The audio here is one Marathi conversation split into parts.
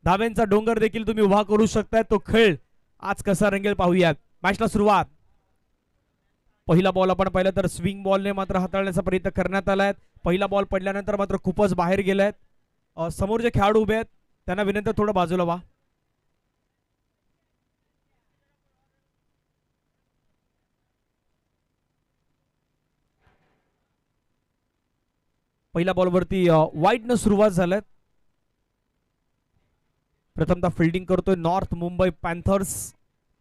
धाव्यांचा डोंगर देखील तुम्ही उभा करू शकताय. तो खेळ आज कसा रंगेल पाहूयात. मॅचला सुरुवात. पहिला बॉल आपण पाहिलं तर स्विंग बॉलने मात्र हाताळण्याचा प्रयत्न करण्यात आलाय. पहिला बॉल पडल्यानंतर मात्र खूपच बाहेर गेलाय. समोर जे खेळाडू उभे आहेत त्यांना विनंती थोडं बाजूला व्हा. पहिल्या बॉलवरती वाईडनं सुरुवात झाल्यात. प्रथमतः फिल्डिंग करतोय नॉर्थ मुंबई पॅन्थर्स,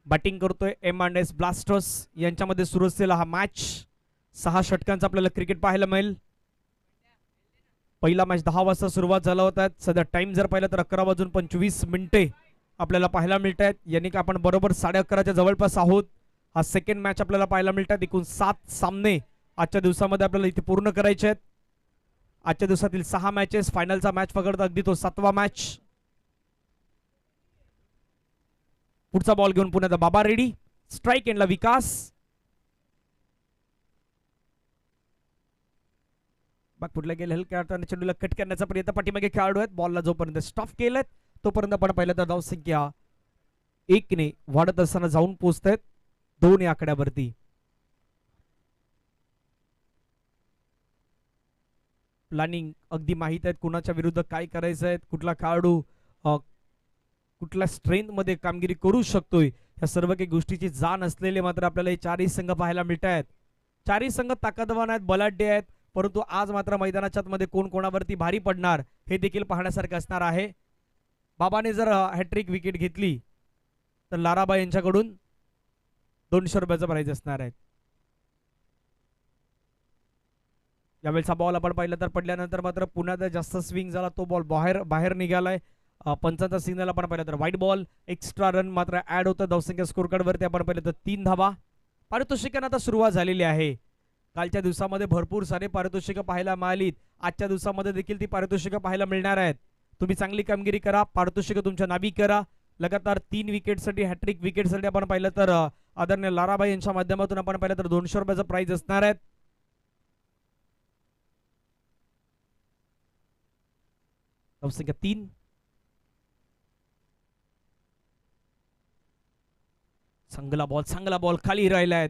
बॅटिंग करतोय M&S ब्लास्टर्स. यांच्यामध्ये सुरू असलेला हा मॅच 6 षटकांचा आपल्याला क्रिकेट पाहायला मिळेल. पहिला मॅच 10 वाजता सुरुवात झाला होता. सध्या टाइम जर पाहिलं तर 11:25 आपल्याला पाहायला मिळत आहेत. यांनी का आपण बरोबर 11:30च्या जवळपास आहोत. हा सेकंड मॅच आपल्याला पाहायला मिळतात. एकूण 7 सामने आजच्या दिवसामध्ये आपल्याला इथे पूर्ण करायचे आहेत. आजच्या दिवसातील 6 मॅचेस, फायनलचा मॅच पकडता अगदी तो 7वा मॅच. पुढचा बॉल घेऊन पुण्याचा बाबा रेडी. स्ट्राइक एंडला विकास. पुढल्या गेले हलक्या चेंडूला कट करण्याचा प्रयत्न पाठीमागे खेळाडू आहेत. बॉलला जोपर्यंत स्टॉप केलेत तोपर्यंत आपण पाहिलं तर धावसंख्या 1 ने वाढत असताना जाऊन पोहोचतायत 2 या आकड्यावरती. प्लॅनिंग अगदी माहित आहेत कुणाच्या विरुद्ध काय करायचं आहे, कुठला खेळाडू कुठल्या स्ट्रेंथ मध्ये कामगिरी करू शकतोय, या सर्व काही गोष्टीची जाण असलेले मात्र आपल्याला हे 4ही संघ पाहायला मिळत आहेत. 4ही संघ ताकदवान आहेत, बलाढ्य आहेत. परंतु आज मात्र मैदानाच्या मध्ये कोण कोणावरती भारी पडणार हे देखील पाहण्यासारखं असणार आहे. बाबाने जर हॅट्रिक विकेट घेतली तर लाराबाई यांच्याकडून 200 रुपयाचं प्राइज असणार आहे. यावेळेचा बॉल आपण पाहिलं तर पडल्यानंतर मात्र पुन्हा जास्त स्विंग झाला. तो बॉल बाहेर निघालाय. पंचांचा सिग्नल आपण पाहिलं तर व्हाईट बॉल. एक्स्ट्रा रन मात्र ऍड होतं धावसंख्या स्कोर कार्ड वरती. आपण पाहिलं तर 3 धावा. पारितोषिकांना आता सुरुवात झालेली आहे. कालच्या दिवसामध्ये भरपूर सारे पारितोषिकं पाहायला मिळालीत. आजच्या दिवसामध्ये देखील ती पारितोषिकं पाहायला मिळणार आहेत. तुम्ही चांगली कामगिरी करा, पारितोषिकं तुमच्या नावी करा. लगातार 3 विकेटसाठी, हॅट्रिक विकेटसाठी आपण पाहिलं तर आदरणीय लाराबाई यांच्या माध्यमातून आपण पाहिलं तर 200 रुपयाचं प्राइज असणार आहे. धावसंख्या 3. चांगला बॉल खाली राहिलाय.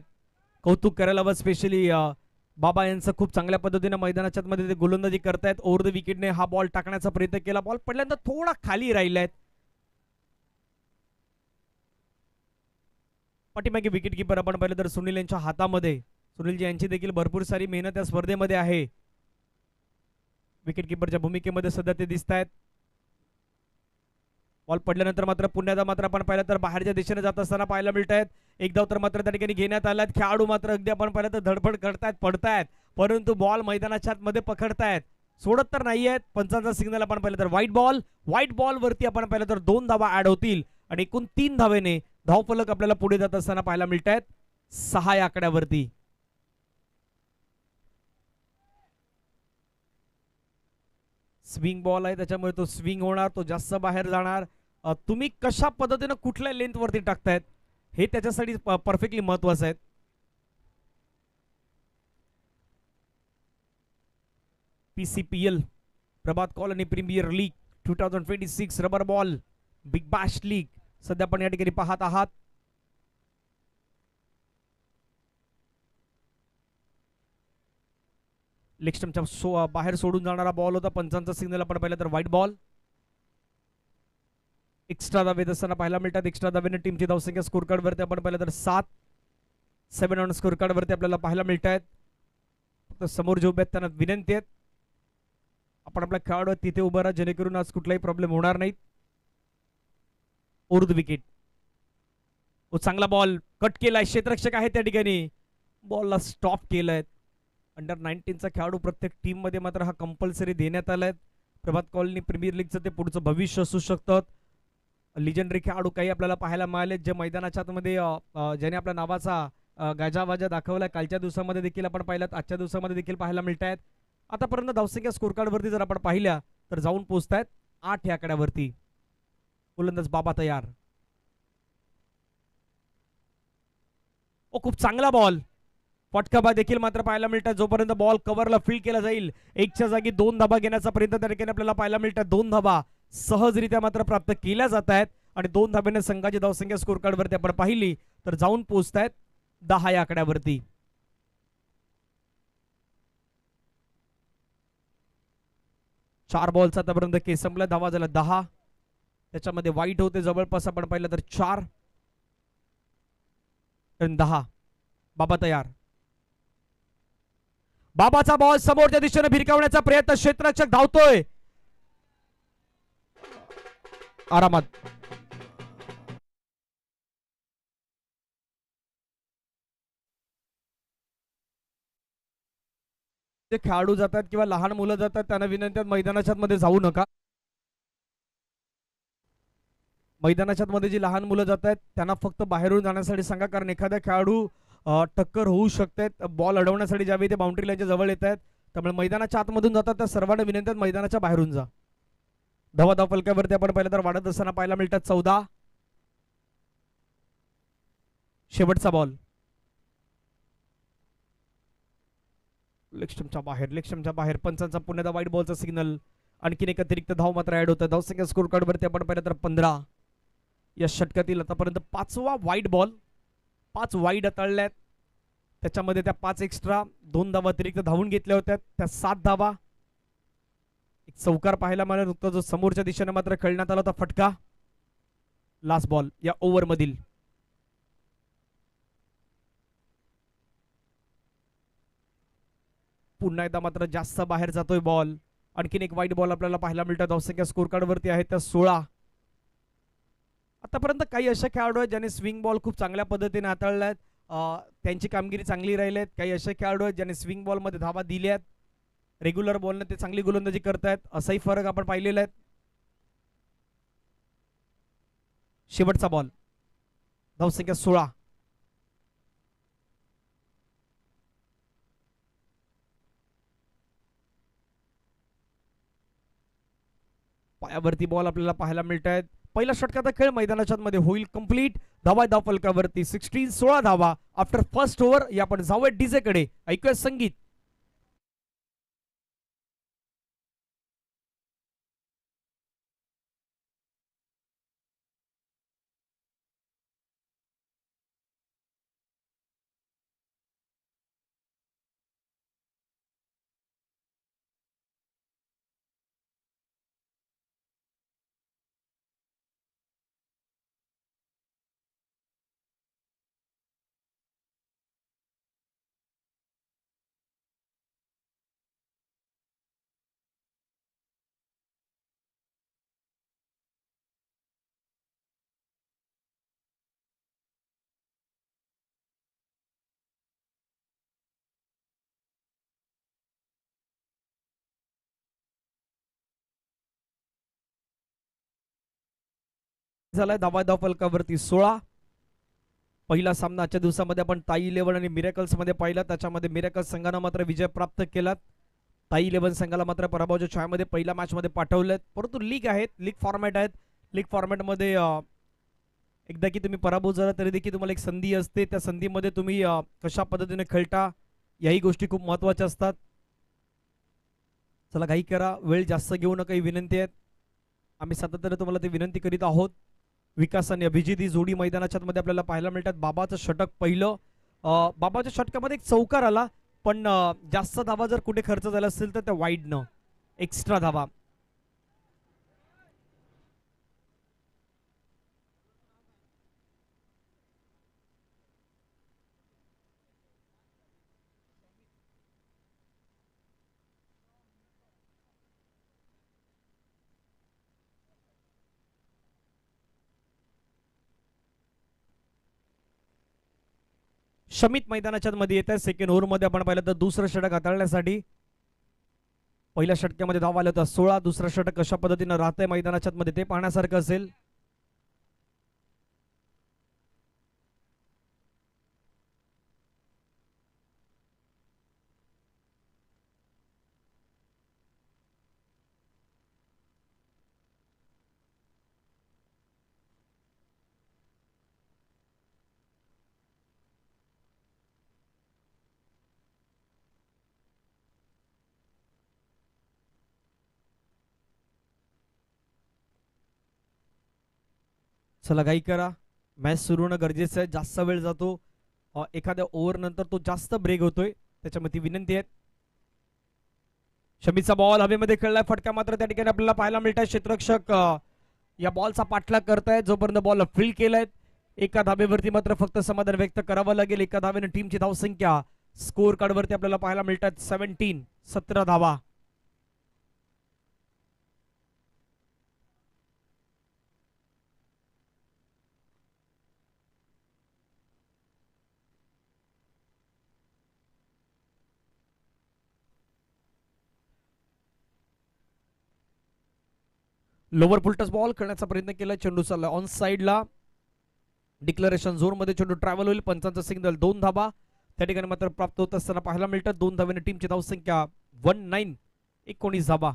कौतुक करायला व स्पेशली बाबा यांचं खूप चांगल्या पद्धतीने मैदानाच्या मध्ये ते गोलंदाजी करतायत. ओव्हर द विकेटने हा बॉल टाकण्याचा प्रयत्न केला. बॉल पडल्यानंतर थोडा खाली राहिलाय. पाठीमागे विकेट किपर आपण पाहिलं तर सुनील यांच्या हातामध्ये. सुनीलजी यांची देखील भरपूर सारी मेहनत या स्पर्धेमध्ये आहे. विकेट किपरच्या भूमिकेमध्ये सध्या ते दिसत आहेत. बॉल पडल्यानंतर मात्र पुण्याचा मात्र आपण पाहिलं तर बाहेरच्या दिशेने जात असताना पाहायला मिळत आहेत. एक धाव तर मात्र त्या ठिकाणी घेण्यात आलात. खेळाडू मात्र अगदी आपण पाहिलं तर धडपड करतायत, पडतायत, परंतु बॉल मैदानाच्या मध्ये पकडतायत, सोडत तर नाहीयेत. पंचांचा सिग्नल आपण पाहिलं तर व्हाईट बॉल वरती आपण पाहिलं तर 2 धावा ऍड होतील आणि एकूण 3 धावेने धावफलक आपल्याला पुढे जात असताना पाहायला मिळत आहेत 6 या आकड्यावरती. स्विंग बॉल आहे त्याच्यामुळे तो स्विंग होणार, तो जास्त बाहेर जाणार. तुम्ही कशा पद्धतीने कुठल्या लेंथ वरती टाकतायत हे त्याच्यासाठी परफेक्टली महत्वाचं आहे. PCPL Prabhat colony premier league 2026 rubber ball big bash league सध्या आपण या ठिकाणी पाहत आहात. लेग स्टंपच्या बाहेर सोडून जाणारा बॉल होता. पंचांचा सिग्नल आपण पाहिलं तर व्हाईट बॉल. एक्स्ट्रा धावे असताना पाहायला मिळतात. एक्स्ट्रा धावेने टीमची धावसंख्या स्कोर कार्ड वरती आपण पाहिलं तर 7 ऑन स्कोर कार्ड वरती आपल्याला पाहायला मिळत आहेत. फक्त समोर जे उभे आहेत त्यांना विनंती आहेत आपण आपल्या खेळाडू तिथे उभा राहा जेणेकरून आज कुठलाही प्रॉब्लेम होणार नाही. उर्द विकेट. चांगला बॉल कट केलाय. क्षेत्ररक्षक आहे त्या ठिकाणी. बॉलला स्टॉप केलाय. अंडर 19चा खेळाडू प्रत्येक टीम मध्ये मात्र हा कंपल्सरी देण्यात आलाय. प्रभात कॉलनी प्रीमियर लीगचं ते पुढचं भविष्य असू शकतं. लिजंडरी खेळाडू काही आपल्याला पाहायला मिळाले जे मैदानाच्या मध्ये ज्याने आपल्या नावाचा गाजावाजा दाखवलाय. कालच्या दिवसामध्ये देखील आपण पाहिलं, आजच्या दिवसामध्ये देखील पाहायला मिळत आहेत. आतापर्यंत धावसंख्या स्कोर कार्ड वरती जर आपण पाहिल्या तर जाऊन पोहोचतायत 8 या आकड्यावरती. गोलंदाज बाबा तयार. खूप चांगला बॉल. फटकाबा देखील मात्र पाहायला मिळतात. जोपर्यंत बॉल कव्हरला फील्ड केला जाईल 1च्या जागी 2 धाबा घेण्याचा प्रयत्न त्या ठिकाणी आपल्याला पाहायला मिळतात. 2 धाबा सहजरित्या मात्र प्राप्त केल्या जात आहेत आणि 2 धाब्याने संघाची धावसंख्या स्कोर कार्डवरती आपण पाहिली तर जाऊन पोहोचतायत 10 या आकड्यावरती. चार बॉलचा आतापर्यंत केस संपला. धावा झाला 10. त्याच्यामध्ये वाईट होते जवळपास आपण पाहिलं तर 4 10. बाबा तयार. बाबाचा बॉल समोरच्या दिशेने भिरकावण्याचा प्रयत्न. क्षेत्ररक्षक धावतोय आरामात. जे खेळाडू जातात किंवा लहान मुलं जातात त्यांना विनंती आहे मैदानाच्या मध्ये जाऊ नका. मैदानाच्या मध्ये जी लहान मुलं जात आहेत त्यांना फक्त बाहेरून जाण्यासाठी सांगा, कारण एखादा खेळाडू टक्कर होऊ शकते. बॉल अडवण्यासाठी ज्यावेळी ते बाउंड्री लाईनच्या जवळ येत आहेत त्यामुळे मैदानाच्या आतमधून जातात त्या सर्वांना विनंती आहे मैदानाच्या बाहेरून जा. धावा धाव फलकावरती आपण पाहिलं तर वाढत असताना पाहायला मिळतात 14. शेवटचा बॉल लेग बाहेर पंचांचा पुण्याचा वाईट बॉलचा सिग्नल. आणखीन एक अतिरिक्त धाव मात्र ऍड होतं. धावसंख्या स्कोर कार्डवरती आपण पाहिलं तर 15. या षटकातील आतापर्यंत 5वा वाईट बॉल. 5 वाईट हाताळल्यात. त्याच्यामध्ये त्या 5 एक्स्ट्रा 2 धावा अतिरिक्त धावून घेतल्या होत्या त्या 7 धावा. एक चौकार पाहायला मिळाला नुकता जो समोरच्या दिशेने मात्र खेळण्यात आला होता फटका. लास्ट बॉल या ओव्हर मधील. पुन्हा एकदा मात्र जास्त बाहेर जातोय बॉल. आणखीन एक वाईट बॉल आपल्याला पाहायला मिळतात. धावसंख्या स्कोर कार्डवरती आहे त्या 16. आतापर्यंत काही अशा खेळाडू आहेत ज्यांनी स्विंग बॉल खूप चांगल्या पद्धतीने हाताळल्यात. त्यांची कामगिरी चांगली राहिली आहेत. काही असे खेळाडू आहेत ज्यांनी स्विंग बॉलमध्ये धावा दिल्यात. रेग्युलर बॉलने ते चांगली गोलंदाजी करतायत. असाही फरक आपण पाहिलेला आहे. शेवटचा बॉल. धावसंख्या 16. पायावरती बॉल आपल्याला पाहायला मिळत आहेत. पहिला षटकाचा खेळ मैदानाच्या मध्ये होईल कंप्लीट. धावा धाव फलकावरती 16 धावा आफ्टर फर्स्ट ओव्हर. या आपण जाऊया डीजे कडे. ऐकूया संगीत. झालाय धावा धाव फलकावरती 16. पहिला सामना आजच्या दिवसामध्ये आपण ताई 11 आणि मिरॅकल्स मध्ये पाहिला. त्याच्यामध्ये मिरॅकल्स संघानं मात्र विजय प्राप्त केला. ताई 11 संघाला मात्र पराभवाच्या छायामध्ये पहिल्या मॅच मध्ये पाठवलेत. परंतु लीग आहेत, लीग फॉर्मॅट आहेत. लीग फॉर्मॅटमध्ये एकदा की तुम्ही पराभव झाला तरी देखील तुम्हाला एक संधी असते. त्या संधीमध्ये तुम्ही कशा पद्धतीने खेळता याही गोष्टी खूप महत्त्वाच्या असतात. चला घाई करा, वेळ जास्त घेऊ नका ही विनंती आहे. आम्ही सातत्याने तुम्हाला ते विनंती करीत आहोत. विकास आणि अभिजित ही जोडी मैदानाच्या मध्ये आपल्याला पाहायला मिळतात. बाबाचं षटक पहिलं. बाबाच्या षटकामध्ये एक चौकार आला पण जास्त धावा जर कुठे खर्च झाला असेल तर त्या वाईडनं एक्स्ट्रा धावा. शमित मैदानाच्या मध्ये येत आहे. सेकंड ओव्हर मध्ये आपण पाहिलं तर दुसरं षटक हाताळण्यासाठी. पहिल्या षटकामध्ये धाव आलं होतं 16. दुसरं षटक कशा पद्धतीनं राहतंय मैदानाच्या मध्ये ते पाहण्यासारखं असेल. चला घाई करा, मॅच सुरू होणं गरजेचं आहे. जास्त वेळ जातो, एखाद्या ओव्हर नंतर तो जास्त ब्रेक होतोय, त्याच्यामध्ये विनंती आहे. शमीचा बॉल हवेमध्ये खेळलाय, फटका मात्र त्या ठिकाणी आपल्याला पाहायला मिळत आहे. क्षेत्ररक्षक या बॉलचा पाठलाग करतायत, जोपर्यंत बॉल फील्ड केलाय. एका धाबेवरती मात्र फक्त समाधान व्यक्त करावं लागेल. एका धावेने टीमची धावसंख्या स्कोर कार्ड वरती आपल्याला पाहायला मिळतात 17 धावा. लोवर फुलटस बॉल खेळण्याचा प्रयत्न केला, चेंडू चालला ऑन साइडला. डिक्लेरेशन झोन मध्ये चेंडू ट्रॅव्हल होईल. पंचांचा सिग्नल 2 धाबा त्या ठिकाणी मात्र प्राप्त होत असताना पाहायला मिळतात. 2 धावेने टीमची धावसंख्या 19 धाबा.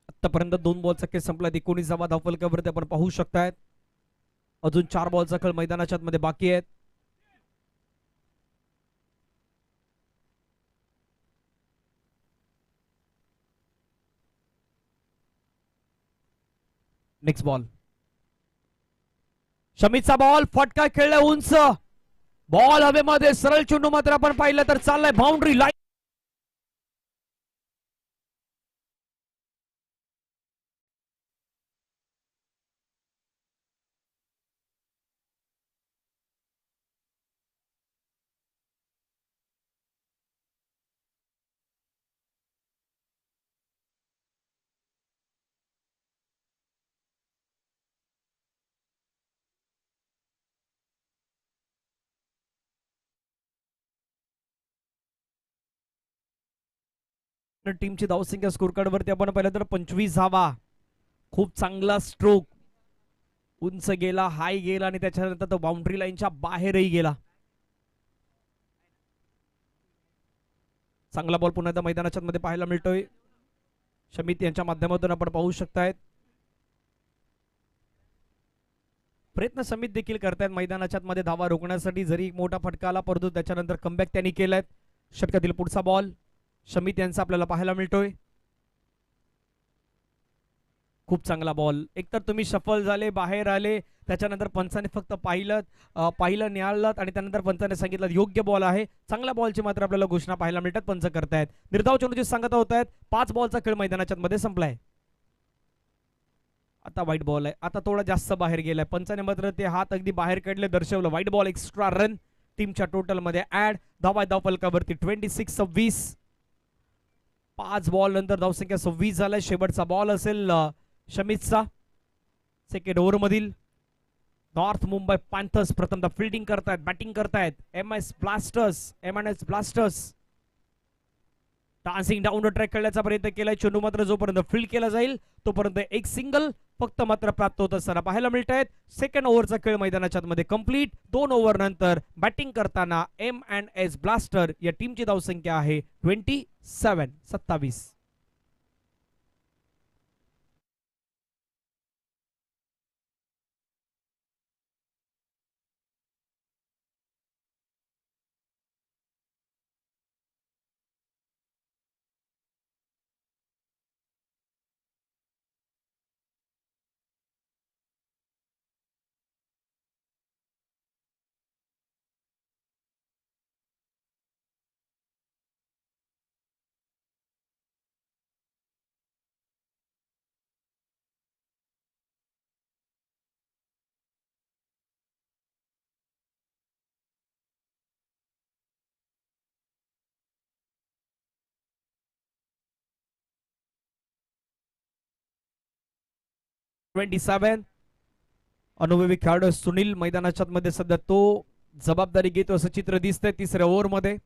आतापर्यंत 2 बॉलचा खेळ संपला, 19 धाबा धावफलकावरती आपण पाहू शकतायत. अजून 4 बॉलचा खेळ मैदानाच्या मध्ये बाकी आहेत. नेक्स्ट बॉल, शमीचा बॉल, फटका खेळलाय उंच, बॉल हवेमध्ये, सरळ चेंडू मात्र आपण पाहिलं तर चाललाय बाउंड्री लाईन. टीमची धावसंख्या स्कोर कार्ड वरती आपण पाहिलं तर 25 धावा. खूप चांगला स्ट्रोक, उंच गेला, हाय गेला आणि त्याच्यानंतर तो बाउंड्री लाईनच्या बाहेरही गेला. चांगला बॉल पुन्हा एकदा मैदानाच्या मध्ये पाहायला मिळतोय. शमित यांच्या माध्यमातून आपण पाहू शकतायत. प्रयत्न समित देखील करतायत मैदानाच्या मध्ये धावा रोखण्यासाठी, जरी मोठा फटका आला परंतु त्याच्यानंतर कमबॅक त्यांनी केलाय. षटकातील पुढचा बॉल शमित यांचा आपल्याला पाहायला मिळतोय. खूप चांगला बॉल, एकतर तुम्ही सफल झाले, बाहेर आले, त्याच्यानंतर पंचाने फक्त पाहिलं निहाळलं आणि त्यानंतर पंचाने सांगितलं योग्य बॉल आहे. चांगल्या बॉलची मात्र आपल्याला घोषणा पाहायला मिळतात. पंच करतायत, निर्धाव चेंडूची सांगता होत आहेत. 5 बॉलचा खेळ मैदानाच्या मध्ये संपलाय. आता वाईट बॉल आहे, आता थोडा जास्त बाहेर गेलाय. पंचाने मात्र ते हात अगदी बाहेर काढले, दर्शवलं. वाईट बॉल, एक्स्ट्रा रन टीमच्या टोटल मध्ये ऍड. धावा धाव फलकावरती 26-26. 5 बॉल नंतर धावसंख्या 26 झालाय. शेवटचा बॉल असेल शमीतचा सेकंड ओव्हर मधील. नॉर्थ मुंबई पॅन्थर्स प्रथमतः फिल्डिंग करतायत, बॅटिंग करतायत. MNS blasters dancing down the track खेळण्याचा प्रयत्न केलाय. चेंडू मात्र जोपर्यंत फील्ड केला जाईल तोपर्यंत एक सिंगल फक्त मात्र प्राप्त होत असताना पाहायला मिळत आहेत. सेकंड ओव्हरचा खेळ मैदानाच्या मध्ये कंप्लीट. 2 ओव्हर नंतर बॅटिंग करताना एमएनएस ब्लास्टर या टीमची धावसंख्या आहे 27. 27. अनुभवी खेळाडू सुनील मैदानाच्या मध्ये सध्या तो जबाबदारी घेतो असं चित्र दिसतंय. 3ऱ्या ओव्हर मध्ये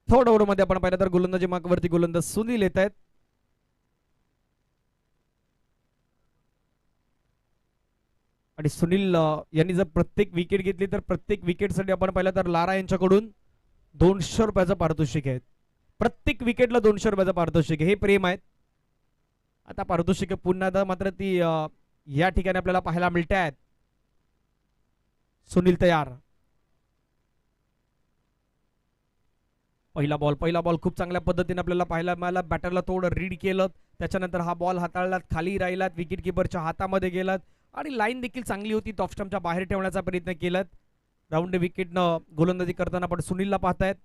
थर्ड ओव्हर मध्ये आपण पाहिलं तर गोलंदाजी मार्कवरती गोलंदाज सुनील येत आहेत. आणि सुनील यांनी जर प्रत्येक विकेट घेतली तर प्रत्येक विकेटसाठी आपण पाहिलं तर लारा यांच्याकडून 200 रुपयाचं पारितोषिक आहे. प्रत्येक विकेटला 200 रुपयाचं पारितोषिक आहे. हे प्रेम आहे. आता पारितोषिके पुन्हा मात्र ती या ठिकाणी आपल्याला पाहायला मिळत आहेत. सुनील तयार. पहिला बॉल खूप चांगल्या पद्धतीने आपल्याला पाहायला मिळाला. बॅटरला थोडं रीड केलं, त्याच्यानंतर हा बॉल हाताळलात, खाली राहिलात, विकेट किपरच्या हातामध्ये गेलात आणि लाईन देखील चांगली होती. टॉप स्टंपच्या बाहेर ठेवण्याचा प्रयत्न केलात. राऊंड विकेटनं गोलंदाजी करताना आपण सुनीलला पाहतायत.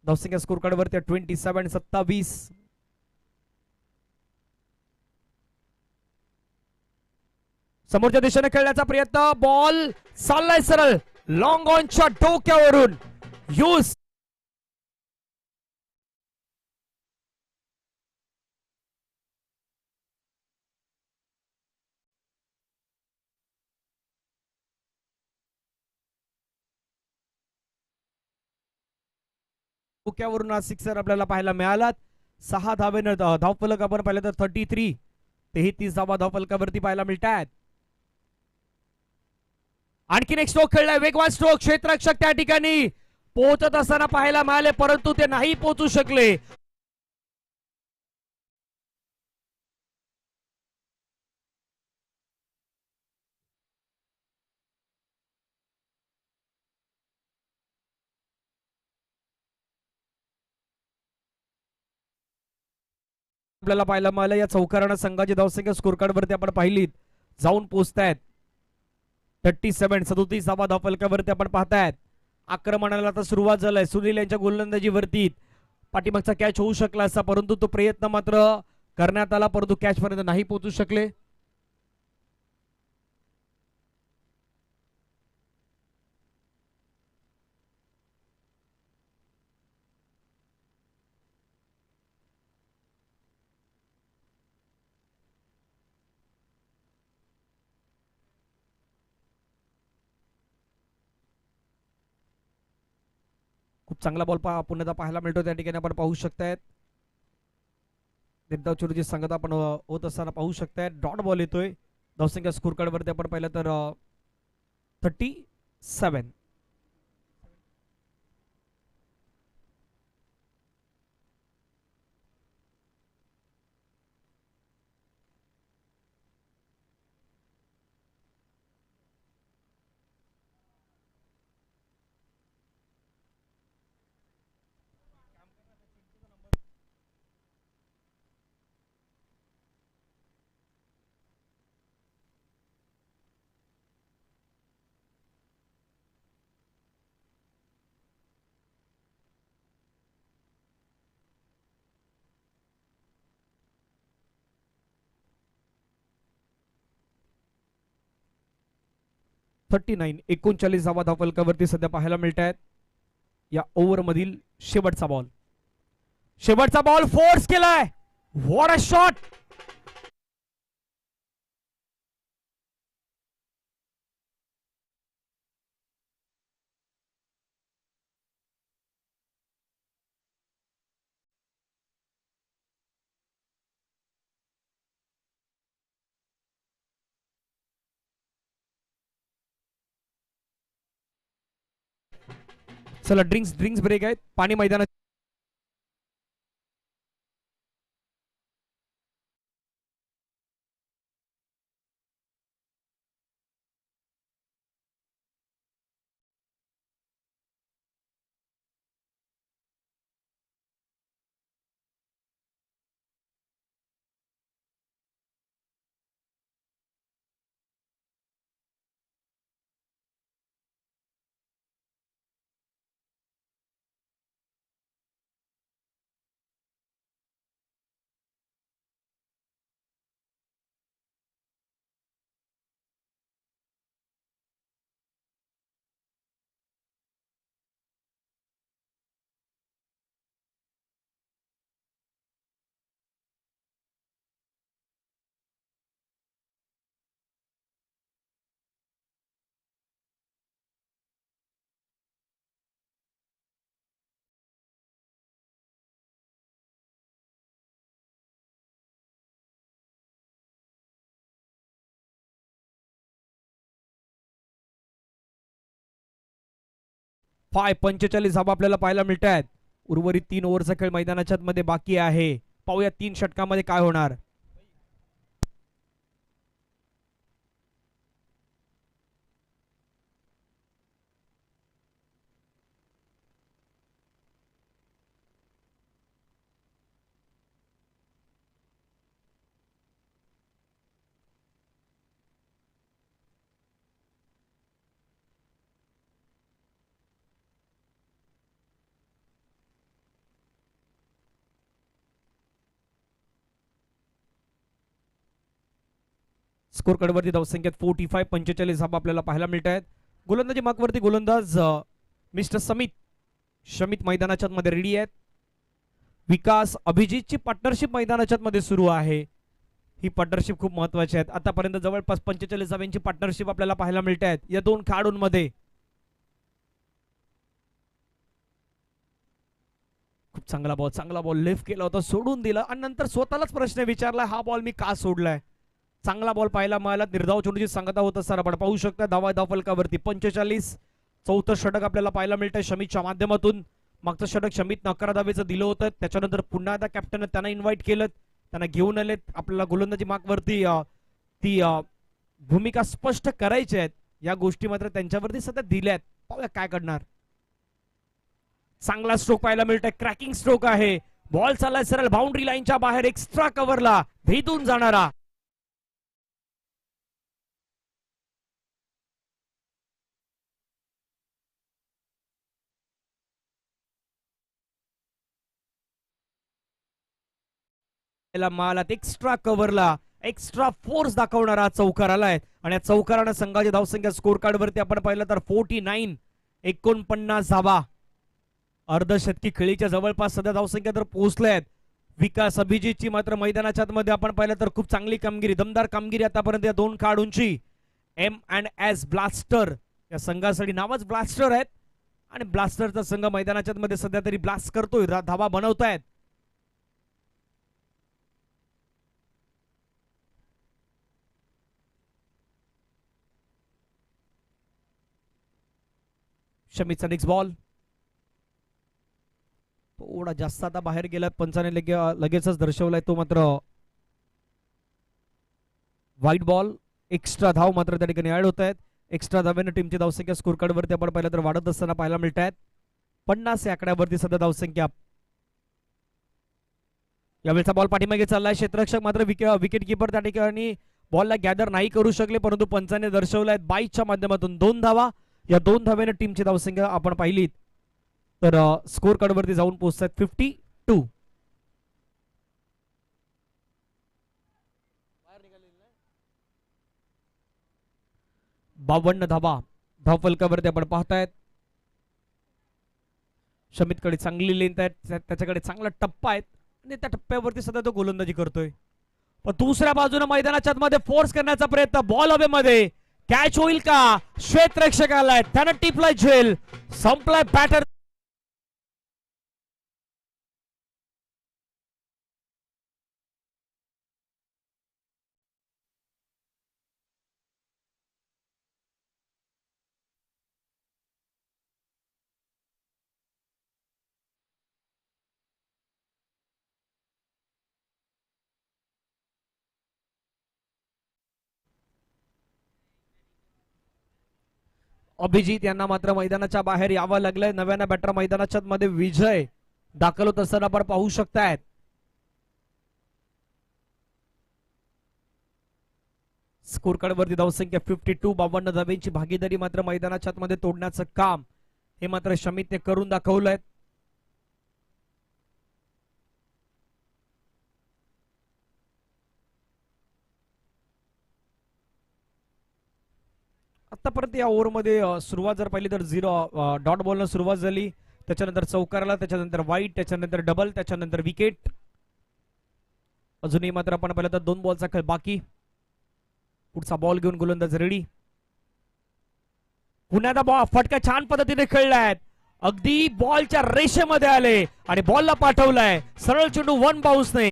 धावसंख्या स्कोर कार्ड वरती 27-27. समोरच्या दिशेने खेळण्याचा प्रयत्न. बॉल चाललाय सरळ लॉंग ऑनच्या डोक्यावरून. यूज डोक्यावरून आज सिक्सर आपल्याला पाहायला मिळाला. 6 धावेनं धावफलक आपण पाहिलं तर 33 धावा धावफलकावरती पाहायला मिळतात. आणखीन एक स्ट्रोक खेळलाय, वेगवान स्ट्रोक. क्षेत्ररक्षक त्या ठिकाणी पोहोचत असताना पाहायला मिळाले, परंतु ते नाही पोहोचू शकले. आपल्याला पाहायला मिळालं या चौकारानं संघाची धावसंख्या स्कोर कार्ड वरती आपण पाहिलीत जाऊन पोहोचतायत 37 धावा धावफलकावरती आपण पाहतायत. आक्रमणाला आता सुरुवात झालाय. सुनील यांच्या गोलंदाजीवरती पाठीमागचा कॅच होऊ शकला असता, परंतु तो प्रयत्न मात्र करण्यात आला, परंतु कॅच पर्यंत नाही पोहोचू शकले. खूप चांगला बॉल पुन्हा पाहायला मिळतो. त्या ठिकाणी आपण पाहू शकतायत निर्धाव चुरूची संगत आपण होत असताना पाहू शकताय. डॉट बॉल येतोय. धावसंख्या स्कोर कार्ड वरती आपण पाहिलं तर 37. (39) 39 धावा धावफलकावरती सध्या पाहायला मिळत आहेत. या ओव्हर मधील शेवटचा बॉल फोर्स केलाय. What a shot. चला ड्रिंक्स ब्रेक आहेत. पाणी मैदानात फाय 45 धावा आपल्याला पाहायला मिळत आहेत. उर्वरित 3 ओव्हरचा खेळ मैदानाच्या मध्ये बाकी आहे. पाहूया 3 षटकामध्ये काय होणार. स्कोर कार्डवरती धावसंख्येत 45 धावा आपल्याला पाहायला मिळत आहेत. गोलंदाजी मार्कवरती गोलंदाज मिस्टर शमित मैदानाच्या मध्ये रेडी आहेत. विकास अभिजितची पार्टनरशिप मैदानाच्या मध्ये सुरू आहे. ही पार्टनरशिप खूप महत्वाची आहे. आतापर्यंत जवळपास 45 धाव्यांची पार्टनरशिप आपल्याला पाहायला मिळत आहेत या दोन खेळाडूंमध्ये. खूप चांगला बॉल लेफ्ट केला होता, सोडून दिला आणि नंतर स्वतःलाच प्रश्न विचारला, हा बॉल मी का सोडलाय. चांगला बॉल पाहायला मिळाला. निर्धाव चेंडूची सांगता होत असताना आपण पाहू शकता धाव फलकावरती 45. चौथं षटक आपल्याला पाहायला मिळतंय शमीतच्या माध्यमातून. मागचं षटक शमीत 11 धावेचं दिलं होतं. त्याच्यानंतर पुन्हा एकदा कॅप्टन त्यांना इन्व्हाइट केलं, त्यांना घेऊन आलेत. आपल्याला गोलंदाजी मार्कवरती ती भूमिका स्पष्ट करायची आहेत. या गोष्टी मात्र त्यांच्यावरती सध्या दिल्यात. पाहूया काय करणार. चांगला स्ट्रोक पाहायला मिळतोय, क्रॅकिंग स्ट्रोक आहे. बॉल चाललाय सरळ बाउंड्री लाईनच्या बाहेर, एक्स्ट्रा कव्हरला भेदून जाणारा. मालात एक्स्ट्रा कव्हरला एक्स्ट्रा फोर्स दाखवणारा चौकार आलाय आणि या चौकारानं संघाची धावसंख्या स्कोर कार्ड वरती आपण पाहिलं तर 49 49 धावा. अर्धशतकी खेळीच्या जवळपास सध्या धावसंख्या तर पोहोचल्यात. विकास अभिजितची मात्र मैदानाच्या मध्ये आपण पाहिलं तर खूप चांगली कामगिरी, दमदार कामगिरी आतापर्यंत या दोन खेळाडूंची. M&S ब्लास्टर या संघासाठी नावच ब्लास्टर आहेत आणि ब्लास्टरचा संघ मैदानाच्या मध्ये सध्या तरी ब्लास्ट करतोय, धावा बनवतायत. शमीचा नेक्स्ट बॉल थोडा जास्त आता बाहेर गेला, पंचाने लगेचच दर्शवलाय तो मात्र व्हाईट बॉल. एक्स्ट्रा धाव मात्र त्या ठिकाणी ऍड होत आहेत. एक्स्ट्रा धावेने टीमची धावसंख्या स्कोर कार्ड वरती आपण पाहिलं तर वाढत असताना पाहायला मिळत आहेत. 50 या आकड्यावरती सध्या धावसंख्या. यावेळेचा बॉल पाठीमागे चाललाय. क्षेत्ररक्षक मात्र विकेट किपर त्या ठिकाणी बॉलला गॅदर नाही करू शकले, परंतु पंचाने दर्शवलाय 22च्या माध्यमातून 2 धावा. या 2 धावेने टीमची धावसंख्या आपण पाहिलीत तर स्कोर कार्ड वरती जाऊन पोहोचतात 52. बावन्न धावा धाव फलकावरती आपण पाहतायत. शमीतकडे चांगली लेंथ आहे, त्याच्याकडे चांगला टप्पा आहे आणि त्या टप्प्यावरती सध्या तो गोलंदाजी करतोय. पण दुसऱ्या बाजूने मैदानाच्या मध्ये फोर्स करण्याचा प्रयत्न, बॉल हवेमध्ये कॅच होईल का. क्षेत्ररक्षक आलाय, त्यानं टिपलाय झेल, संपलाय बॅटर. अभिजित यांना मात्र मैदानाच्या बाहेर यावं लागलंय. नव्यानं बॅटर मैदानाच्या मध्ये विजय दाखल होत असताना आपण पाहू शकतायत. स्कोर कार्ड वरती धावसंख्या 52. 52 धावेंची भागीदारी मात्र मैदानाच्या मध्ये तोडण्याचं काम हे मात्र शमीतने करून दाखवलंय. आतापर्यंत या ओव्हरमध्ये सुरुवात जर पाहिली तर 0 डॉट बॉलनं सुरुवात झाली, त्याच्यानंतर चौकाराला, त्याच्यानंतर वाईट, त्याच्यानंतर डबल, त्याच्यानंतर विकेट. अजूनही मात्र आपण पाहिलं तर 2 बॉलचा खेळ बाकी. पुढचा बॉल घेऊन गोलंदाज रेडी. पुन्हा बॉल फटका छान पद्धतीने खेळलाय, अगदी बॉलच्या रेषेमध्ये आले आणि बॉलला पाठवलाय सरळ चेंडू, 1 बाउन्स नाही.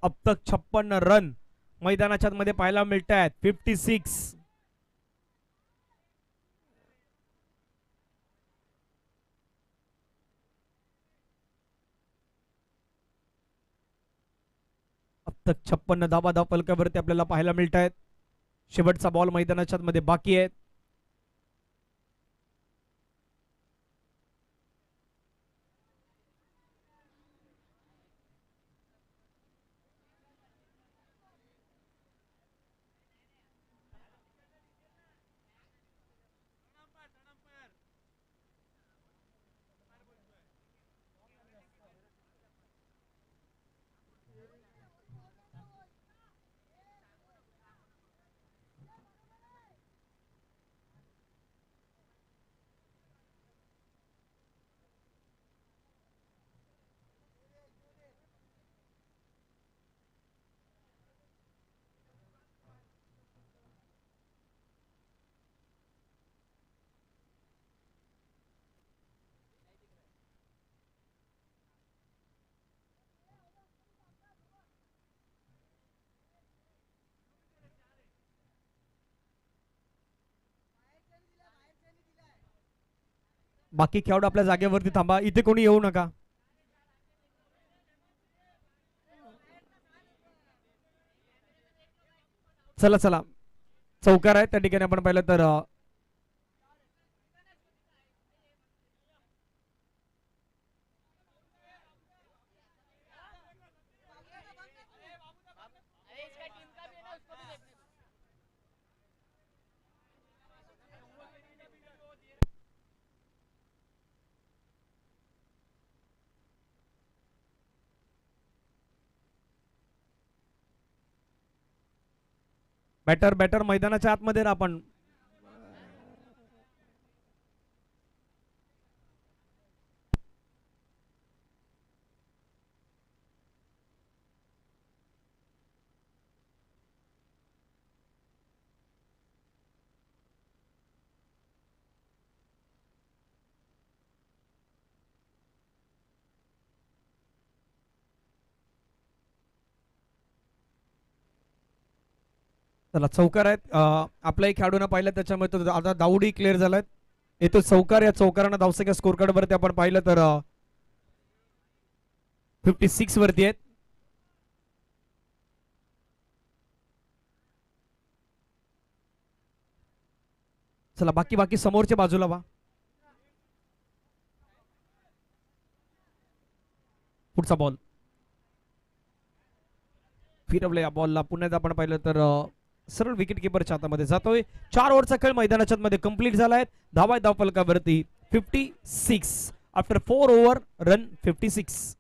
अब तक 56 रन मैदानाच्या मध्ये पाहायला मिळत आहेत. 56. अब तक 56 धावा धाव फलकावरती आपल्याला पाहायला मिळत आहेत. शेवटचा बॉल मैदानाच्या मध्ये बाकी आहे. बाकी खेळाडू आपल्या जागेवरती थांबा, इथे कोणी येऊ नका. चला चला, चौकार आहे त्या ठिकाणी आपण पाहिलं तर बॅटर बॅटर मैदानाच्या आतमध्ये राहा आपण. चला चौकार आहेत. आपल्याही खेळाडूंना पाहिलं त्याच्यामुळे तो आता दाऊडी क्लिअर झालाय. येतो चौकार. या चौकारांना धावसंख्या स्कोर कार्ड वरती आपण पाहिलं तर 56 वरती आहेत. चला बाकी बाकी समोरच्या बाजूला वा. पुढचा बॉल फिरवलं. या बॉलला पुन्हा आपण पाहिलं तर सरळ विकेट किपरच्या हातामध्ये जातोय. 4 ओव्हरचा खेळ मैदानाच्या मध्ये कंप्लीट झालाय. धावा धाव फलकावरती 56 आफ्टर 4 ओव्हर रन 56.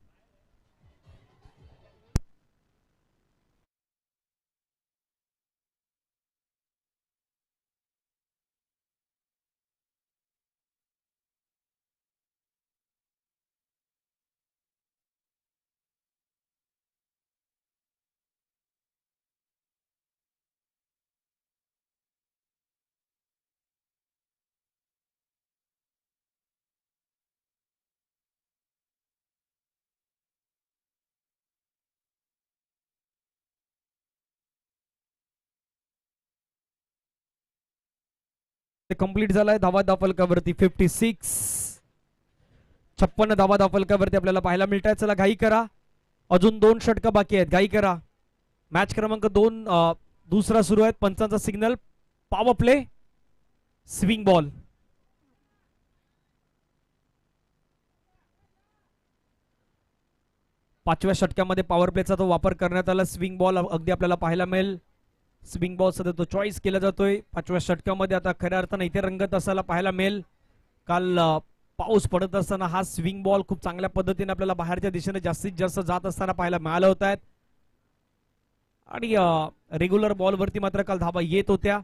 कंप्लीट झालाय. धावा धाव फलकावरती 56. 56 धावा धाव फलकावरती आपल्याला पाहायला मिळत आहे. चला घाई करा, अजून 2 षटकं बाकी आहेत. घाई करा. मॅच क्रमांक 2 दुसरा सुरू आहे. पंचांचा signal. Power play, swing ball. पाचव्या षटकामध्ये पॉवर प्लेचा तो वापर करण्यात आला. स्विंग बॉल अगदी आपल्याला पाहायला मिळेल. स्विंग बॉल सध्या तो चॉईस केला जातोय. 5व्या षटकामध्ये आता खऱ्या अर्थानं इथे रंगत असायला पाहायला मिळेल. काल पाऊस पडत असताना हा स्विंग बॉल खूप चांगल्या पद्धतीने आपल्याला बाहेरच्या दिशेने जास्तीत जास्त जात असताना पाहायला मिळाला होत आहेत. आणि रेग्युलर बॉल वरती मात्र काल धाबा येत होत्या.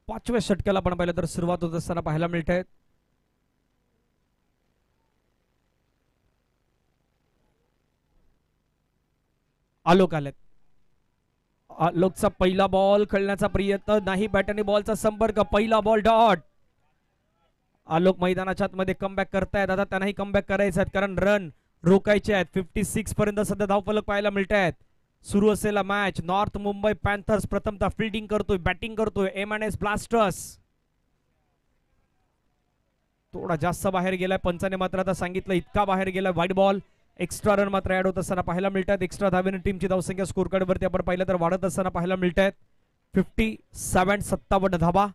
पाचव्या षटकाला आपण पाहिलं तर सुरुवात होत असताना पाहायला मिळत आहे. आलोक आलेत. आलोकचा पहिला बॉल खेळण्याचा प्रयत्न नाही. बॅटने बॉलचा संपर्क. पहिला बॉल डॉट. आलोक मैदानाच्या आतमध्ये कमबॅक करतायत. आता त्यांनाही कमबॅक करायचे आहेत कारण रन रोखायचे आहेत. 56 पर्यंत सध्या धावफलक पाहायला मिळत आहेत. सुरू असलेला मॅच. नॉर्थ मुंबई पॅन्थर्स प्रथमतः फिल्डिंग करतोय, बॅटिंग करतोय. M&S ब्लास्टर्स थोडा जास्त बाहेर गेलाय. पंचाने मात्र आता सांगितलं इतका बाहेर गेलाय. वाईट बॉल. एक्स्ट्रा रन मात्र ऍड होत असताना पाहायला मिळतात. एक्स्ट्रा धावेने टीमची धावसंख्या स्कोर कार्ड वरती आपण पाहिलं तर वाढत असताना पाहायला मिळत आहेत. 57 57 धाबा.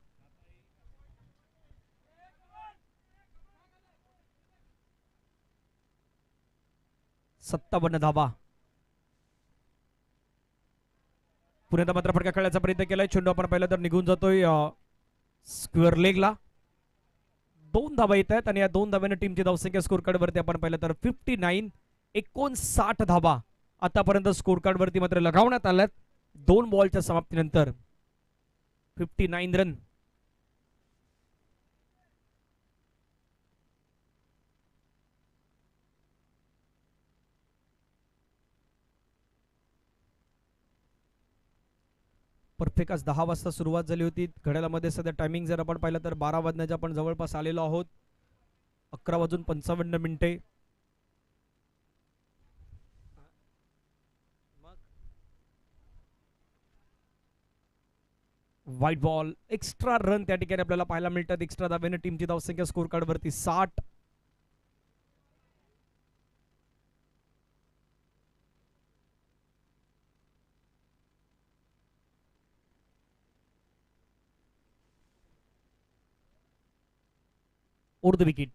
धाबा. पुण्यात मात्र फटका खेळण्याचा प्रयत्न केलाय. चेंडू आपण पाहिलं तर निघून जातोय स्क्वेअर लेगला. 2 धाबा येत आहेत आणि या 2 धाब्याने टीमची धावसंख्या स्कोर कार्ड वरती आपण पाहिलं तर 59 59 धाबा आतापर्यंत स्कोर कार्ड वरती मात्र लगावण्यात आल्यात 2 बॉलच्या समाप्तीनंतर. 59 रन. परफेक्ट आज 10 वाजता सुरुवात झाली होती. घड्याळामध्ये सध्या टायमिंग जर आपण पाहिलं तर 12 वाजण्याच्या आपण जवळपास आलेलो आहोत. 11:55 व्हाईट बॉल एक्स्ट्रा रन त्या ठिकाणी आपल्याला पाहायला मिळतात. एक्स्ट्रा धाब्याने टीमची धावसंख्या स्कोर कार्ड वरती 60. उर्द विकेट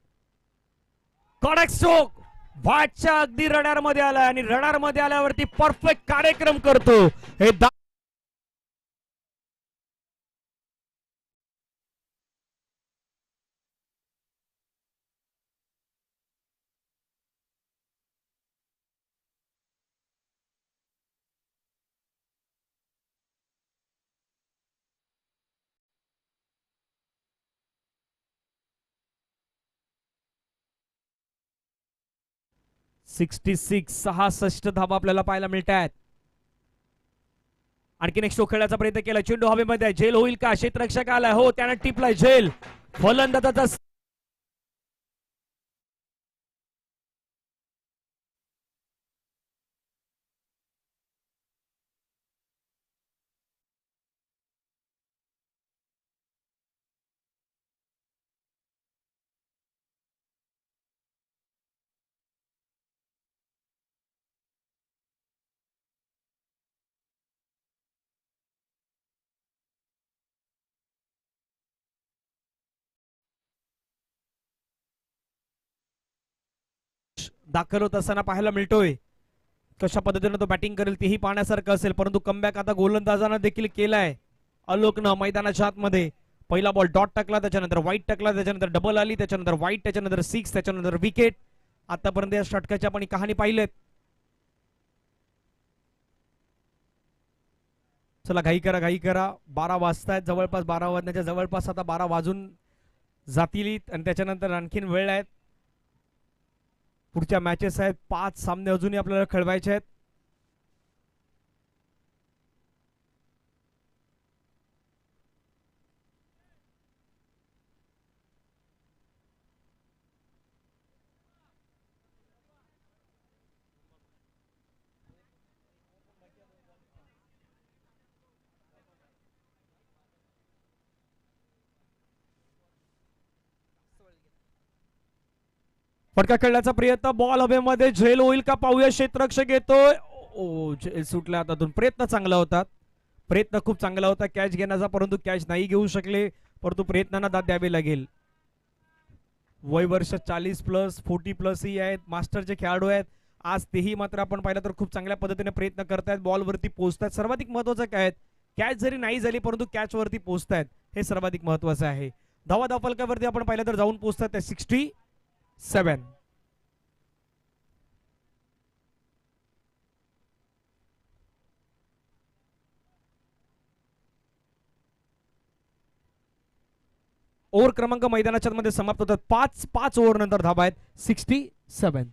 कडक स्ट्रोक व्हाटच्या अगदी रडार मध्ये आलाय आणि रडार मध्ये आल्यावरती परफेक्ट कार्यक्रम करतो. हे 66 धावा आपल्याला पाहायला मिळतात. आणखीन एक स्ट्रोक खेळण्याचा प्रयत्न केला. चेंडू हवेमध्ये झेल होईल का? क्षेत्ररक्षक आलाय. हो, त्यानं टिपलाय झेल. फलंदाजाचा दाखल होत असताना पाहायला मिळतोय. कशा पद्धतीने तो बॅटिंग करेल तेही पाहण्यासारखं असेल. परंतु कमबॅक आता गोलंदाजानं देखील केलाय. अलोकनं मैदानाच्या आतमध्ये पहिला बॉल डॉट टाकला, त्याच्यानंतर व्हाईट टाकला, त्याच्यानंतर डबल आली, त्याच्यानंतर व्हाईट, त्याच्यानंतर 6, त्याच्यानंतर विकेट. आतापर्यंत या षटकाची आपण कहाणी पाहिलेत. चला घाई करा घाई करा. 12 वाजतायत, जवळपास 12 वाजण्याच्या जवळपास आता 12 वाजून जातील आणि त्याच्यानंतर आणखीन वेळ आहेत. पुढच्या मॅचेस आहेत. 5 सामने अजूनही आपल्याला खेळवायचे आहेत. फटका खेळण्याचा प्रयत्न, बॉल हवेमध्ये, झेल होईल का पाहूया. क्षेत्ररक्षक येतोय. ओ, झेल सुटला हातातून. प्रयत्न चांगला होता, प्रयत्न खूप चांगला होता कॅच घेण्याचा, परंतु कॅच नाही घेऊ शकले. परंतु प्रयत्नांना दाद द्यावे लागेल. वय वर्ष 40+, 40+ ही आहेत. मास्टरचे खेळाडू आहेत आज तेही. मात्र आपण पाहिलं तर खूप चांगल्या पद्धतीने प्रयत्न करतायत, बॉल वरती पोहोचतायत. सर्वाधिक महत्वाचं काय, कॅच जरी नाही झाली परंतु कॅच वरती पोहोचतायत, हे सर्वाधिक महत्वाचं आहे. धावा धावफलकावरती आपण पाहिलं तर जाऊन पोहोचतात 67. ओव्हर क्रमांक मैदानाच्या मध्ये समाप्त होतात. 5 ओव्हर नंतर धाबा आहेत 67.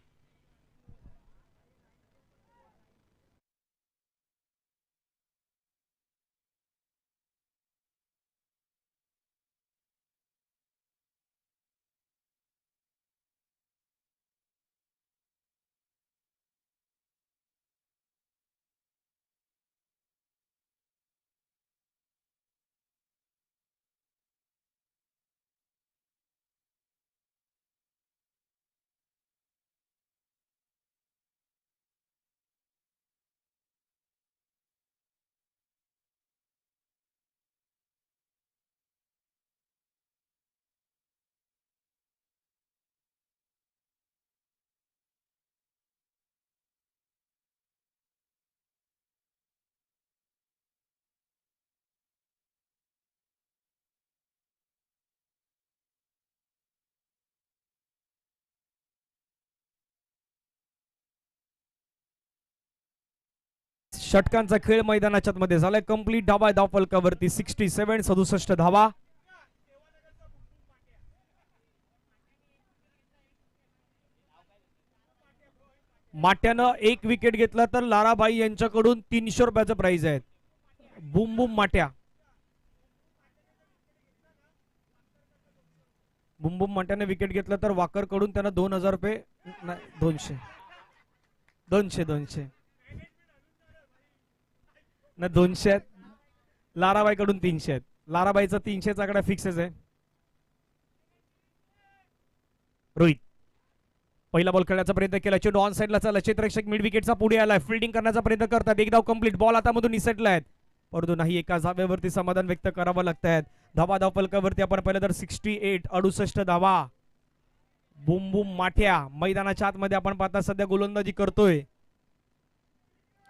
षटकांचा खेळ मैदानाच्या मध्ये झालाय कंप्लीट. धावा धाव फलकावरती 67, 67 धावा. माट्यानं 1 विकेट घेतला तर लाराभाई यांच्याकडून 300 रुपयाचं प्राइज आहे. बुम बुम माट्या. बुम बुम माट्याने विकेट घेतलं तर वाकर कडून त्यांना 2,000 रुपये, 200, 200, 200 ना, 200 आहेत. लाराबाई कडून 300 आहेत. लाराबाईचा 300चा आकडा फिक्सच आहे. रोहित पहिला बॉल खेळण्याचा प्रयत्न केला. चेंडू ऑन साईडला चालला. क्षेत्ररक्षक मिड विकेटचा पुढे आलाय. फिल्डिंग करण्याचा प्रयत्न करतात. एक धाव कंप्लीट. बॉल आता मधून निसटला आहे, परंतु नाही. एका धाब्यावरती समाधान व्यक्त करावं लागत आहेत. धावा धाव फलकावरती आपण पाहिलं तर 68, 68 धावा. बुम बुम माठ्या मैदानाच्या आतमध्ये आपण पाहता सध्या गोलंदाजी करतोय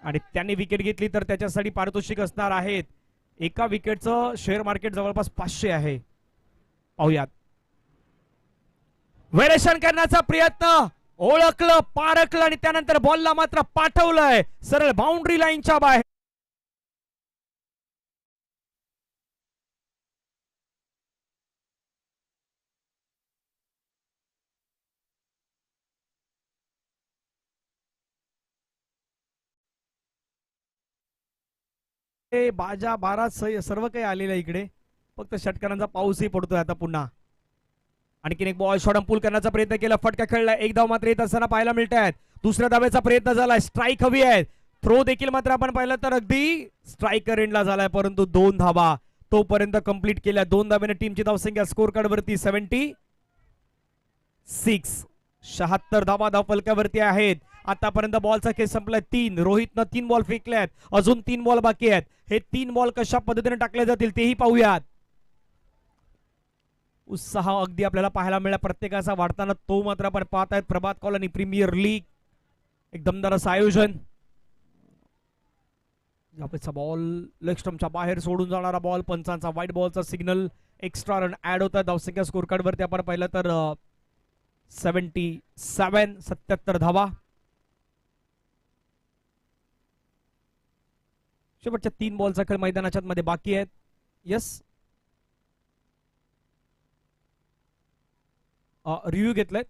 आणि त्यांनी विकेट घेतली तर त्याच्यासाठी पारितोषिक असणार आहेत. एका विकेटचं शेअर मार्केट जवळपास 500 आहे. पाहूयात. व्हेरिएशन करण्याचा प्रयत्न, ओळखलं, पारखलं आणि त्यानंतर बॉलला मात्र पाठवलंय सरळ बाउंड्री लाईनच्या बाहेर. बाजा बारा सर्व काही आलेलं आहे इकडे. फक्त षटकारांचा पाऊसही पडतोय आता पुन्हा. आणखीन एक बॉल शॉर्ट पूल करण्याचा प्रयत्न केला. फटका खेळला. एक धाव मात्र येत असताना पाहायला मिळत आहेत. दुसऱ्या धाब्याचा प्रयत्न झालाय. स्ट्राईक हवी आहे. थ्रो देखील मात्र आपण पाहिलं तर अगदी स्ट्रायकर एंडला झालाय, परंतु 2 धावा तोपर्यंत कंप्लीट केल्या. 2 धाब्याने टीमची धावसंख्या स्कोर कार्ड वरती 76. 76 धावा धाव फलकावरती आहेत. आतापर्यंत बॉलचा खेळ संपलाय. 3 रोहितनं 3 बॉल फेकल्यात. अजून 3 बॉल बाकी आहेत. हे 3 बॉल कशा पद्धतीने टाकले जातील तेही पाहूयात. उत्साह अगदी आपल्याला पाहायला मिळाला प्रत्येकाचा वाढताना, तो मात्र आपण पाहत आहेत. प्रभात कॉलनी प्रीमियर लीग एक दमदार असं आयोजन. बॉल लेग स्टंपच्या बाहेर सोडून जाणारा बॉल. पंचांचा व्हाईट बॉलचा सिग्नल. एक्स्ट्रा रन ऍड होतात धावसंख्या स्कोर कार्ड वरती आपण पाहिलं तर 77, 77 धावा. शेवटच्या 3 बॉलचा खेळ मैदानाच्या मध्ये बाकी आहेत. यस, रिव्ह्यू घेतलाय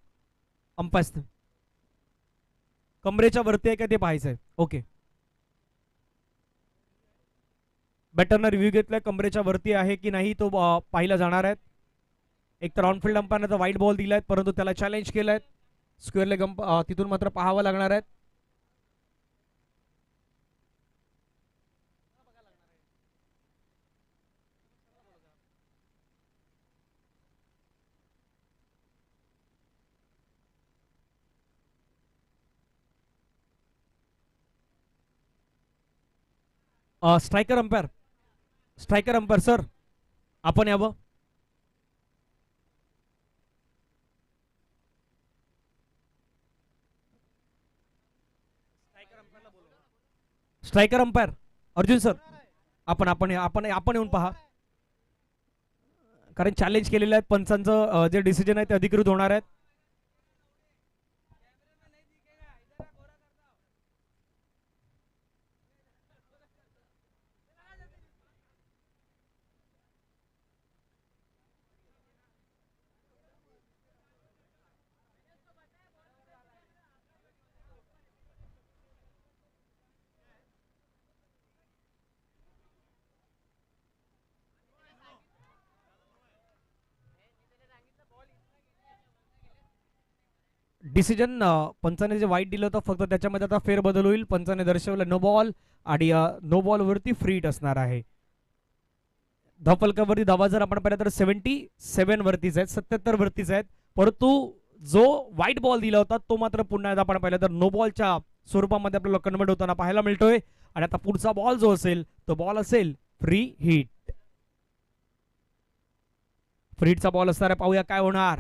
अंपायर. कमरेच्या वरती आहे का ते पाहायचंय. ओके, बॅटरनं रिव्ह्यू घेतलाय. कमरेच्या वरती आहे की नाही तो पाहिला जाणार आहे. एक तर ऑनफिल्ड अंपायरनं व्हाईट बॉल दिलाय, परंतु त्याला चॅलेंज केलंय. स्क्वेअर लेग तिथून मात्र पाहावं लागणार आहे. Striker umpire, striker umpire sir, आपण यावं. स्ट्रायकर अंपायर अर्जुन सर, आपण आपण आपण आपण येऊन पहा, कारण चॅलेंज केलेलं आहे. पंचांचं जे डिसिजन आहे ते अधिकृत होणार आहेत. डिसिजन पंचाने जे वाईट दिलं होतं फक्त त्याच्यामध्ये आता फेरबदल होईल. पंचाने दर्शवलं नो बॉल आणि नो बॉल वरती फ्री हिट असणार आहे. धावफलकावरती धावा जर आपण पाहिलं तर 77 वरतीच आहेत, 77 वरतीच आहेत, परंतु जो व्हाईट बॉल दिला होता तो मात्र पुन्हा एकदा आपण पाहिलं तर नो बॉलच्या स्वरूपामध्ये आपल्याला कन्वर्ट होताना पाहायला मिळतोय. आणि आता पुढचा बॉल जो असेल तो बॉल असेल फ्री हिट. फ्री हिटचा बॉल असणार आहे. पाहूया काय होणार.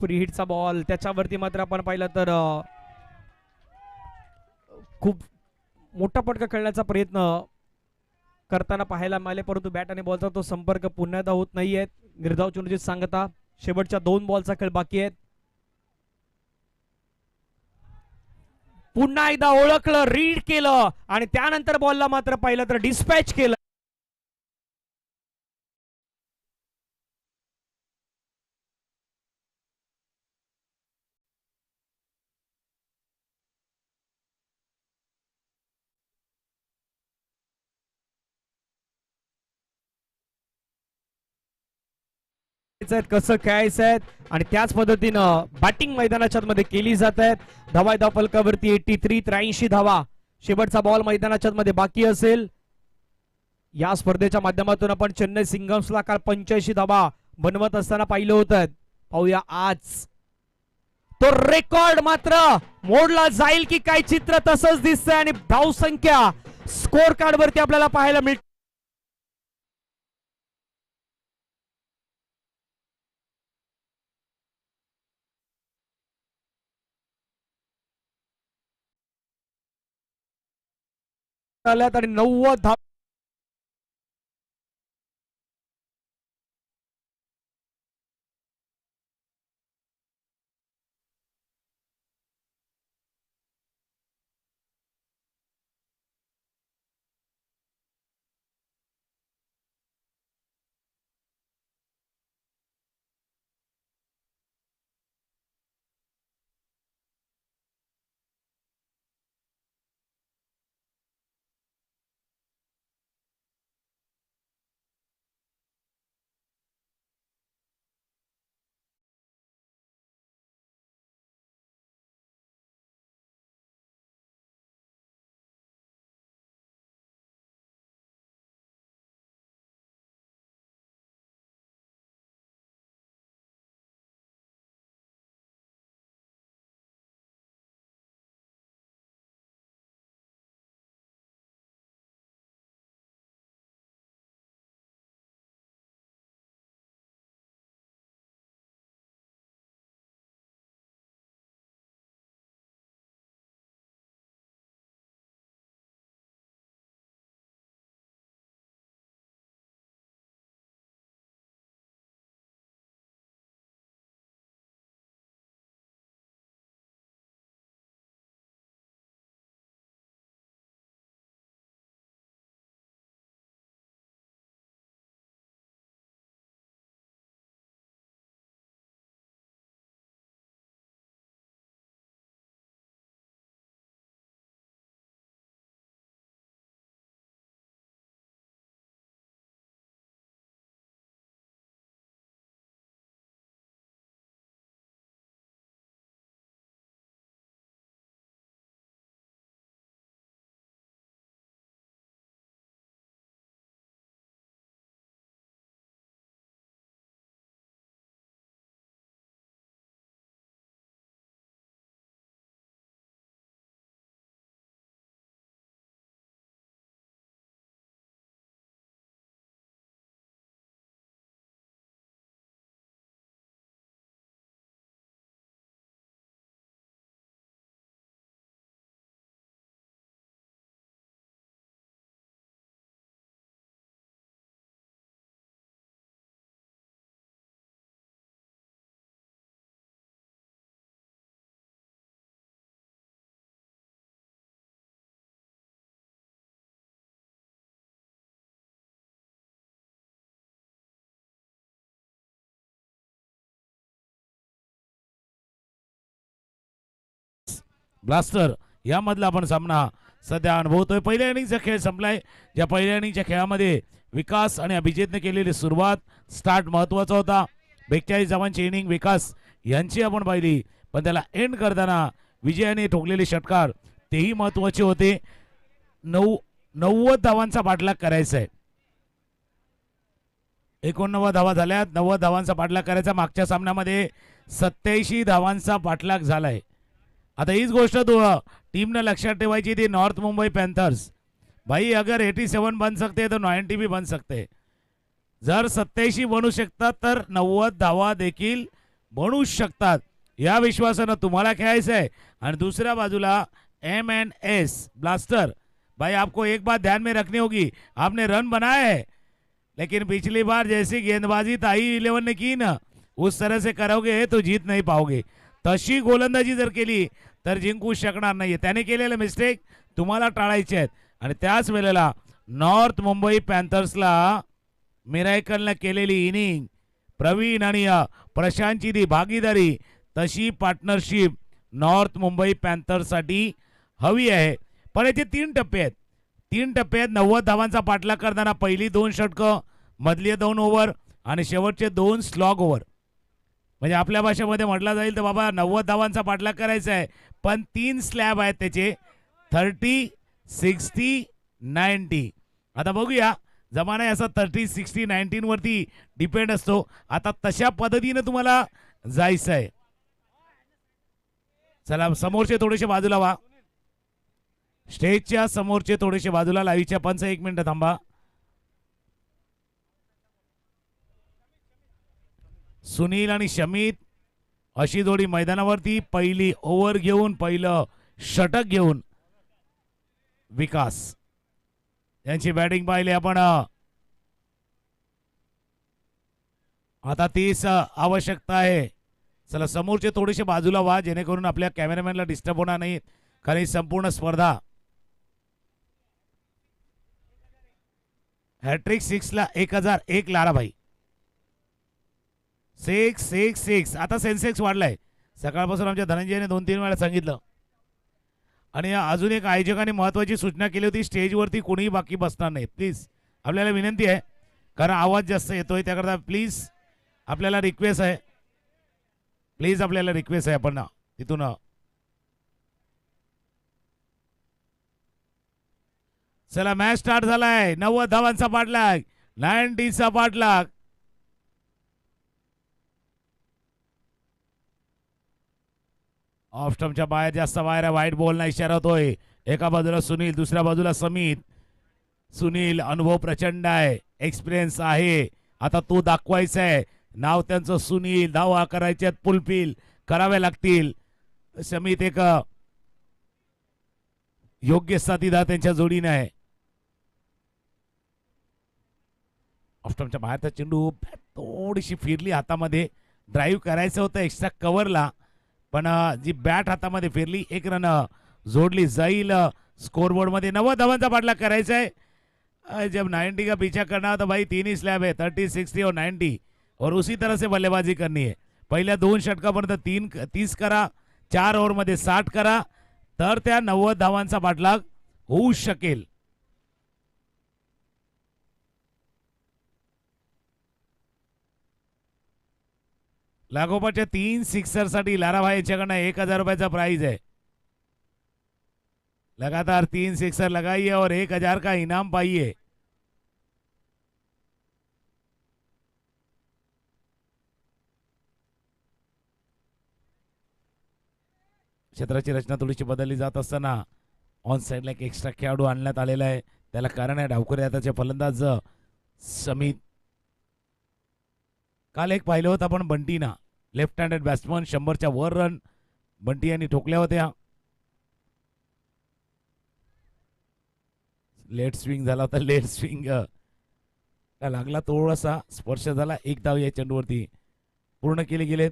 फ्री हिटचा बॉल त्याच्यावरती मात्र आपण पाहिलं तर खूप मोठा पटका खेळण्याचा प्रयत्न करताना पाहायला मिळाले, परंतु बॅट आणि बॉलचा तो संपर्क पुन्हा एकदा होत नाहीये. निर्धाव चुनजीत सांगता शेवटच्या 2 बॉलचा खेळ बाकी आहेत. पुन्हा एकदा ओळखलं, रीड केलं आणि त्यानंतर बॉलला मात्र पाहिलं तर डिस्पॅच केलं. कसं खेळायचं आहे आणि त्याच पद्धतीनं बॅटिंग मैदानाच्या मध्ये केली जात आहेत। धावा फलकावरती 83 धावा, शेवटचा बॉल मैदानाच्या मध्ये बाकी असेल। या स्पर्धेच्या माध्यमातून आपण चेन्नई सिंगम्सला काल 85 धावा बनवत असताना पाहिलं होतं। पाहूया आज तो रेकॉर्ड मात्र मोडला जाईल की काय, चित्र तसंच दिसतंय आणि धावसंख्या स्कोर कार्ड वरती आपल्याला पाहायला मिळते। आणि 90 धाव ब्लास्टर यामधला आपण सामना सध्या अनुभवतोय। पहिल्या इनिंगचा खेळ संपलाय, ज्या पहिल्या इनिंगच्या खेळामध्ये विकास आणि अभिजितने केलेली सुरुवात स्टार्ट महत्वाचा होता। 42 धावांची इनिंग विकास यांची आपण पाहिली, पण त्याला एंड करताना विजयाने ठोकलेले षटकार तेही महत्वाचे होते। 90 धावांचा पाठलाग करायचा आहे। 89 धावा झाल्यात, 90 धावांचा पाठलाग करायचा। मागच्या सामन्यामध्ये 87 धावांचा पाठलाग झालाय। आता हीच गोष्ट टीम ने लक्षात ठेवायची थी, नॉर्थ मुंबई पैंथर्स भाई अगर 87 बन सकते तो 90 भी बन सकते। जर 87 बनू शकतात तर 90 धावा देखील बनू शकतात, या विश्वासानं तुम्हाला खेळायचं आहे। आणि दुसऱ्या बाजूला MNS ब्लास्टर भाई, आपको एक बात ध्यान में रखनी होगी, आपने रन बनाए है लेकिन पिछली बार जैसी गेंदबाजी ताई 11 ने की ना, उस तरह से करोगे तो जीत नहीं पाओगे। तशी गोलंदाजी जर केली तर जिंकू शकणार नाहीये। त्याने केलेले मिस्टेक तुम्हाला टाळायचे आहेत। आणि त्याच वेळेला नॉर्थ मुंबई पॅन्थर्सला मिरायकलने केलेली इनिंग, प्रवीण आणि प्रशांतची ती भागीदारी, तशी पार्टनरशिप नॉर्थ मुंबई पॅन्थर्ससाठी हवी आहे। पण याचे 3 टप्पे आहेत। 3 टप्प्यात 90 धावांचा पाठलाग करताना पहिली 2 षटकं, मधली 2 ओव्हर, आणि शेवटचे 2 स्लॉग ओव्हर. म्हणजे आपल्या भाषेमध्ये म्हटलं जाईल तर बाबा 90 धावांचा पाठलाग करायचा आहे, पण 3 स्लॅब आहेत त्याचे, 30, 60, 90. आता बघूया, जमाना आहे असा 30, 60, 19 वरती डिपेंड असतो. आता तशा पद्धतीने तुम्हाला जायचं आहे. चला समोरचे थोडेसे बाजूला व्हा, स्टेजच्या समोरचे थोडेसे बाजूला. लाईव्हच्या पंच 1 मिनिट थांबा. सुनील आणि शमित अशी जोडी मैदानावरती. पहिली ओव्हर घेऊन, पहिलं षटक घेऊन विकास यांची बॅटिंग पाहिली आपण. आता तीच आवश्यकता आहे. चला समोरचे थोडेसे बाजूला व्हा, जेणेकरून आपल्या कॅमेरामॅनला डिस्टर्ब होणार नाही. कारण संपूर्ण स्पर्धा हॅट्रिक 6 ला 1001 लाराभाई. 666. आता सेन्सेक्स वाढलाय. सकाळपासून आमच्या धनंजयने 2-3 वेळा सांगितलं. आणि अजून एक आयोजकांनी महत्वाची सूचना केली होती, स्टेजवरती कोणीही बाकी बसणार नाही प्लीज. आपल्याला विनंती आहे, कारण आवाज जास्त येतोय त्याकरता प्लीज आपल्याला रिक्वेस्ट आहे. प्लीज आपल्याला रिक्वेस्ट आहे आपण तिथून. चला मॅच स्टार्ट झालाय. 90 धावांचा पाठलाग, 90चा पाठलाग. ऑफ स्टंपच्या बाहेर, जास्त बाहेर आहे. व्हाईट बॉलना इशारा होतोय. एका बाजूला सुनील, दुसऱ्या बाजूला समित. सुनील अनुभव प्रचंड आहे, एक्सपिरियन्स आहे, आता तो दाखवायचा आहे. नाव त्यांचं सुनील. धावा करायच्यात, पुलपिल कराव्या लागतील. समित एक योग्य साथीदार त्यांच्या जोडीने आहे. ऑफ स्टंपच्या बाहेरचा चेंडू थोडीशी फिरली हातामध्ये. ड्राईव्ह करायचं होतं एक्स्ट्रा कव्हरला, पण जी बॅट हातामध्ये फिरली, 1 रन जोडली जाईल स्कोरबोर्ड मध्ये. 90 धावांचा पाठलाग करायचा है. जब 90 का पीछा करना हो तो भाई 3 ही स्लॅब है, 30, 60 और 90, और उसी तरह से बल्लेबाजी करनी है. पहिल्या 2 षटकापर्यंत 30 करा, 4 ओव्हरमध्ये 60 करा, तर त्या 90 धावांचा पाठलाग होऊ शकेल. लागोपाठच्या 3 सिक्सरसाठी लाराभाई यांच्याकडनं 1000 रुपयाचा प्राइज है. लगातार 3 सिक्सर लगाइए और 1000 का इनाम पाइए. क्षेत्राची रचना थोडीशी बदलली जात असताना ऑन साइडला एक एक्स्ट्रा खेळाडू आणण्यात आलेला आहे. त्याला कारण आहे डावखुरे हाताचे फलंदाज समित. काल एक पाहिलं होतं आपण बंटीना, लेफ्ट हँडेड बॅट्समन. 100च्या वर रन बंटी यांनी ठोकल्या होत्या. लेट स्विंग झाला होता, लेट स्विंग लागला, थोडासा स्पर्श झाला. 1 धाव या चेंडूवरती पूर्ण केले गेलेत.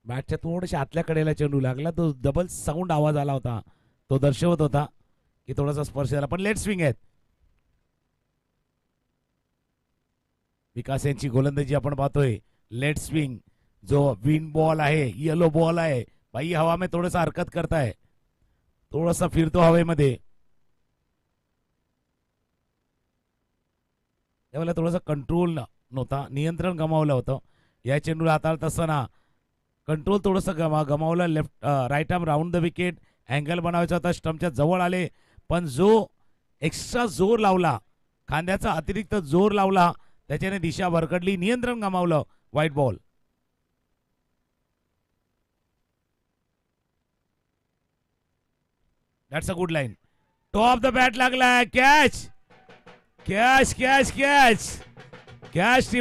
बॅटच्या थोड्याशा आतल्या कडेला चेंडू लागला, तो डबल साऊंड आवाज आला होता, तो दर्शवत होता की थोडासा स्पर्श झाला, पण लेट स्विंग आहेत. विकास यांची गोलंदाजी आपण पाहतोय. लेट स्विंग, जो विन बॉल आहे, येलो बॉल आहे भाई, हवा में थोडासा हरकत करताय, थोडासा फिरतो हवेमध्ये. त्यावेळेला थोडासा कंट्रोल नव्हता, नियंत्रण गमावलं होतं. या चेंडूला हाताळत असताना कंट्रोल थोडंसं गमावलं. Left right arm round the wicket, angle बनवायचा होता, स्टंपच्या जवळ आले, पण जो एक्स्ट्रा जोर लावला, खांद्याचा अतिरिक्त जोर लावला, त्याच्याने दिशा भरकडली, नियंत्रण गमावलं. White ball. That's a good line. Top the bat लागलाय. Catch catch catch catch catch.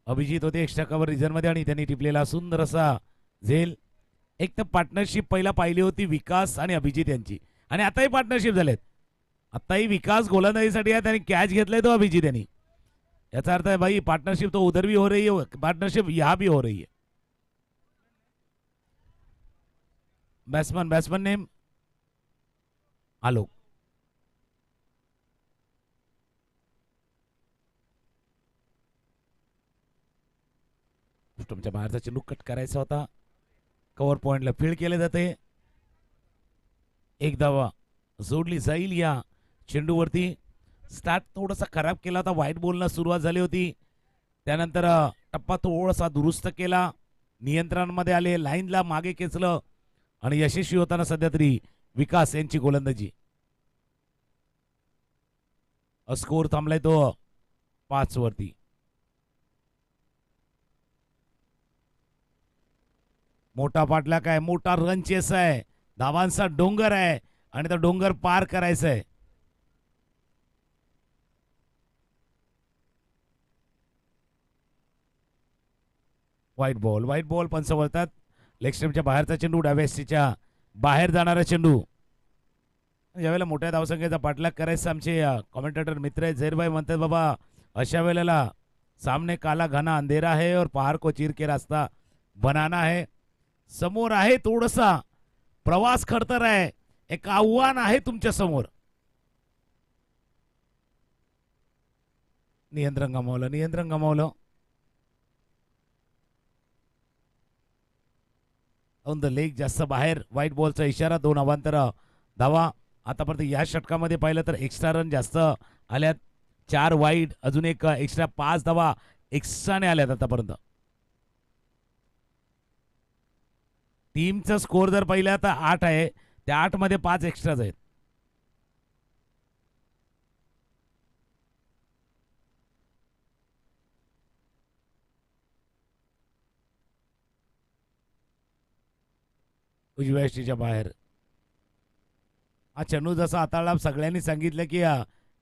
Abhijit होते एक्स्ट्रा कव्हर रिझनमध्ये आणि त्यांनी टिपलेला सुंदर असा झेल. एक तर पार्टनरशिप पहिला पाहिली होती विकास आणि अभिजित यांची, आणि आताही पार्टनरशिप झालेत. आताही विकास गोलंदाजीसाठी आहे, त्यांनी कॅच घेतलाय तो अभिजित यांनी. याचा अर्थ है भाई पार्टनरशिप तो उधर भी हो रही है, पार्टनरशिप यहाँ भी हो रही है. Batsman name Alok. तुमच्या बाहेरचा चेंडू कट करायचा होता. कव्हर पॉइंटला फील्ड केले जाते. एक धावा जोडली जाईल या चेंडूवरती. स्टार्ट थोडासा खराब केला होता, व्हाईट बॉलला सुरुवात झाली होती. त्यानंतर टप्पा थोडासा दुरुस्त केला, नियंत्रणामध्ये आले, लाईनला मागे खेचलं आणि यशस्वी होताना सध्या तरी विकास यांची गोलंदाजी. स्कोर थांबलाय तो 5 वरती. मोठा पाठलाग आहे, मोठा रन चेस आहे, धावांचा डोंगर आहे आणि तो डोंगर पार करायचा आहे. व्हाईट बॉल पंच वळतात. लेग स्टंपच्या बाहेरचा चेंडू, डाव्या सीच्या बाहेर जाणारा चेंडू. ज्यावेळेला मोठ्या धावसंख्येचा पाठलाग करायचा आमचे कॉमेंटेटर मित्र आहेत झैरभाई म्हणतात बाबा अशा वेळेला सामने काला घना अंधेरा है और पहाड़ को चीर के रास्ता बनाना है. समोर आहे थोडासा प्रवास खडतर आहे, एक आव्हान आहे तुमच्या समोर. नियंत्रण गमावलं. ऑन द लेग जास्त बाहेर. व्हाईट बॉलचा इशारा, 2 अवांतर धावा. आतापर्यंत या षटकामध्ये पाहिलं तर एक्स्ट्रा रन जास्त आल्यात. 4 वाईड, अजून एक एक्स्ट्रा 5 धावा एक्स्ट्राने आल्यात आतापर्यंत. टीमचा स्कोर जर पाहिला तर 8 आहे, त्या 8 मध्ये 5 एक्स्ट्राच आहेत. उजव्या यष्टीच्या बाहेर हा चेंडू जसा हाताळला, सगळ्यांनी सांगितलं की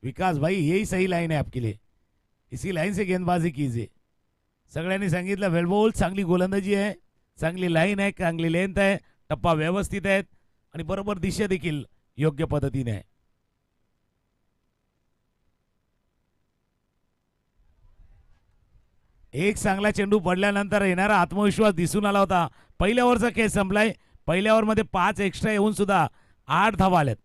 विकास भाई यही सही लाइन है आपके लिए, इसी लाइन से गेंदबाजी कीजिए. सगळ्यांनी सांगितलं वेल बॉल, चांगली गोलंदाजी आहे, चांगली लाईन आहे, चांगली लेंथ आहे, टप्पा व्यवस्थित आहेत आणि बरोबर दिशा देखील योग्य पद्धतीने आहे. एक चांगला चेंडू पडल्यानंतर येणारा आत्मविश्वास दिसून आला होता. पहिल्या ओव्हरचा खेळ संपलाय. पहिल्या ओव्हरमध्ये 5 एक्स्ट्रा येऊन सुद्धा 8 धावा आल्यात.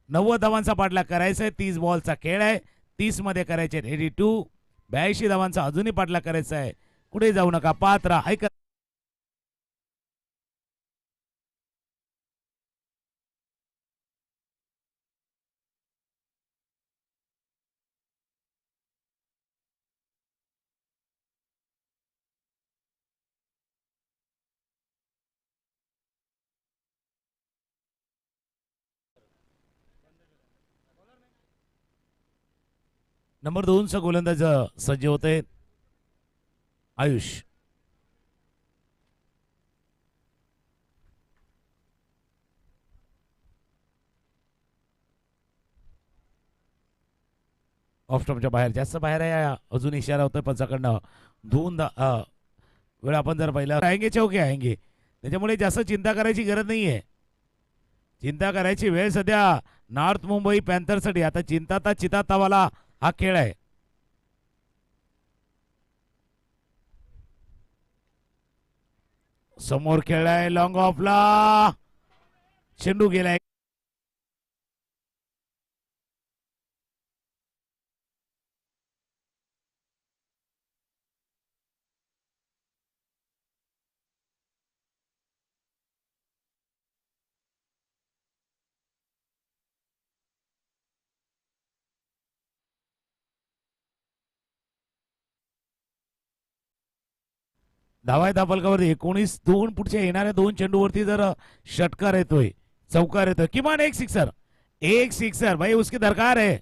90 धावांचा पाठलाग करायचा आहे. 30 बॉलचा खेळ आहे, 30 मध्ये करायचे 82. 82 धावांचा अजूनही पाठलाग करायचा आहे. कुठे जाऊ नका, पात्रा ऐका. नंबर 2चा गोलंदाज सज्ज होते आयुष. ऑफ स्टॉपच्या बाहेर, जास्त बाहेर आहे, अजून इशारा होतोय पंचाकडनं. 2 वेळ आपण जर पाहिलं आएंगे चौके आएंगे, त्याच्यामुळे जास्त चिंता करायची गरज नाहीये. चिंता करायची वेळ सध्या नॉर्थ मुंबई पॅन्थरसाठी. आता चिंता चितातावाला हा खेळ आहे. समोर खेळलाय लॉंग ऑफला, चेंडू गेलाय. धावा आहेत फलकावर 19-2. पुढच्या येणाऱ्या 2 चेंडूवरती जर षटकार येतोय, चौकार येतोय, किमान एक सिक्सर भाई उसकी दरकार है.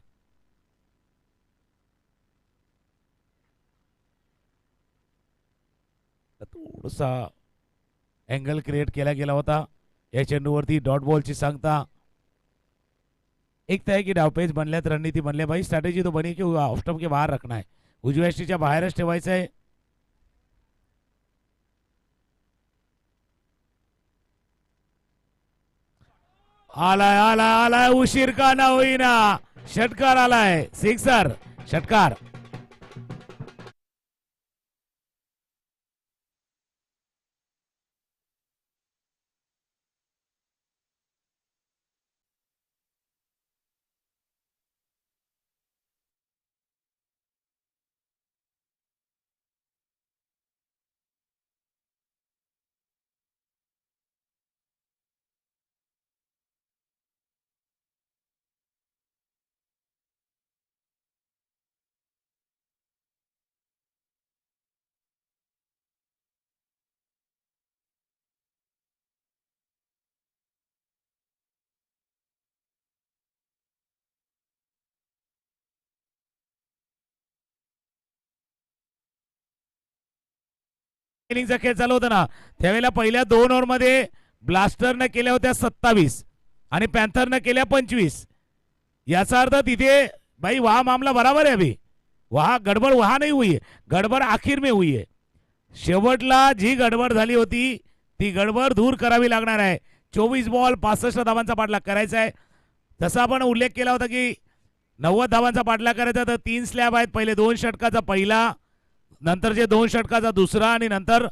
थोडासा अँगल क्रिएट केला गेला होता या चेंडूवरती. डॉट बॉलची सांगता एक तर है की डावपेच बनल्यात, रणनीती बनले भाई. स्ट्रॅटेजी तो बनी की ऑफ स्टंप के बाहेर रखना है, उजव्या यष्टीच्या बाहेरच ठेवायचं आहे. आलाय आलाय आलाय उशीर का ना होईना षटकार आलाय सिक्सर षटकार. इनिंगचा खेळ चालू होता ना त्यावेळेला पहिल्या 2 ओव्हरमध्ये ब्लास्टरने केल्या होत्या 27 आणि पॅन्थरने केल्या 25. याचा अर्थ तिथे भाई वहा मामला बराबर है अभी. वहा गडबड वहा नाही हुई है, गडबड आखिर में हुई है. शेवटला जी गडबड झाली होती ती गडबड दूर करावी लागणार आहे. 24 बॉल 65 धावांचा पाठलाग करायचा आहे. तसा आपण उल्लेख केला होता की 90 धावांचा पाठलाग करायचा तर 3 स्लॅब आहेत. पहिले 2 षटकाचा पहिला, नंतरचे 2 षटकाचा दुसरा आणि नंतर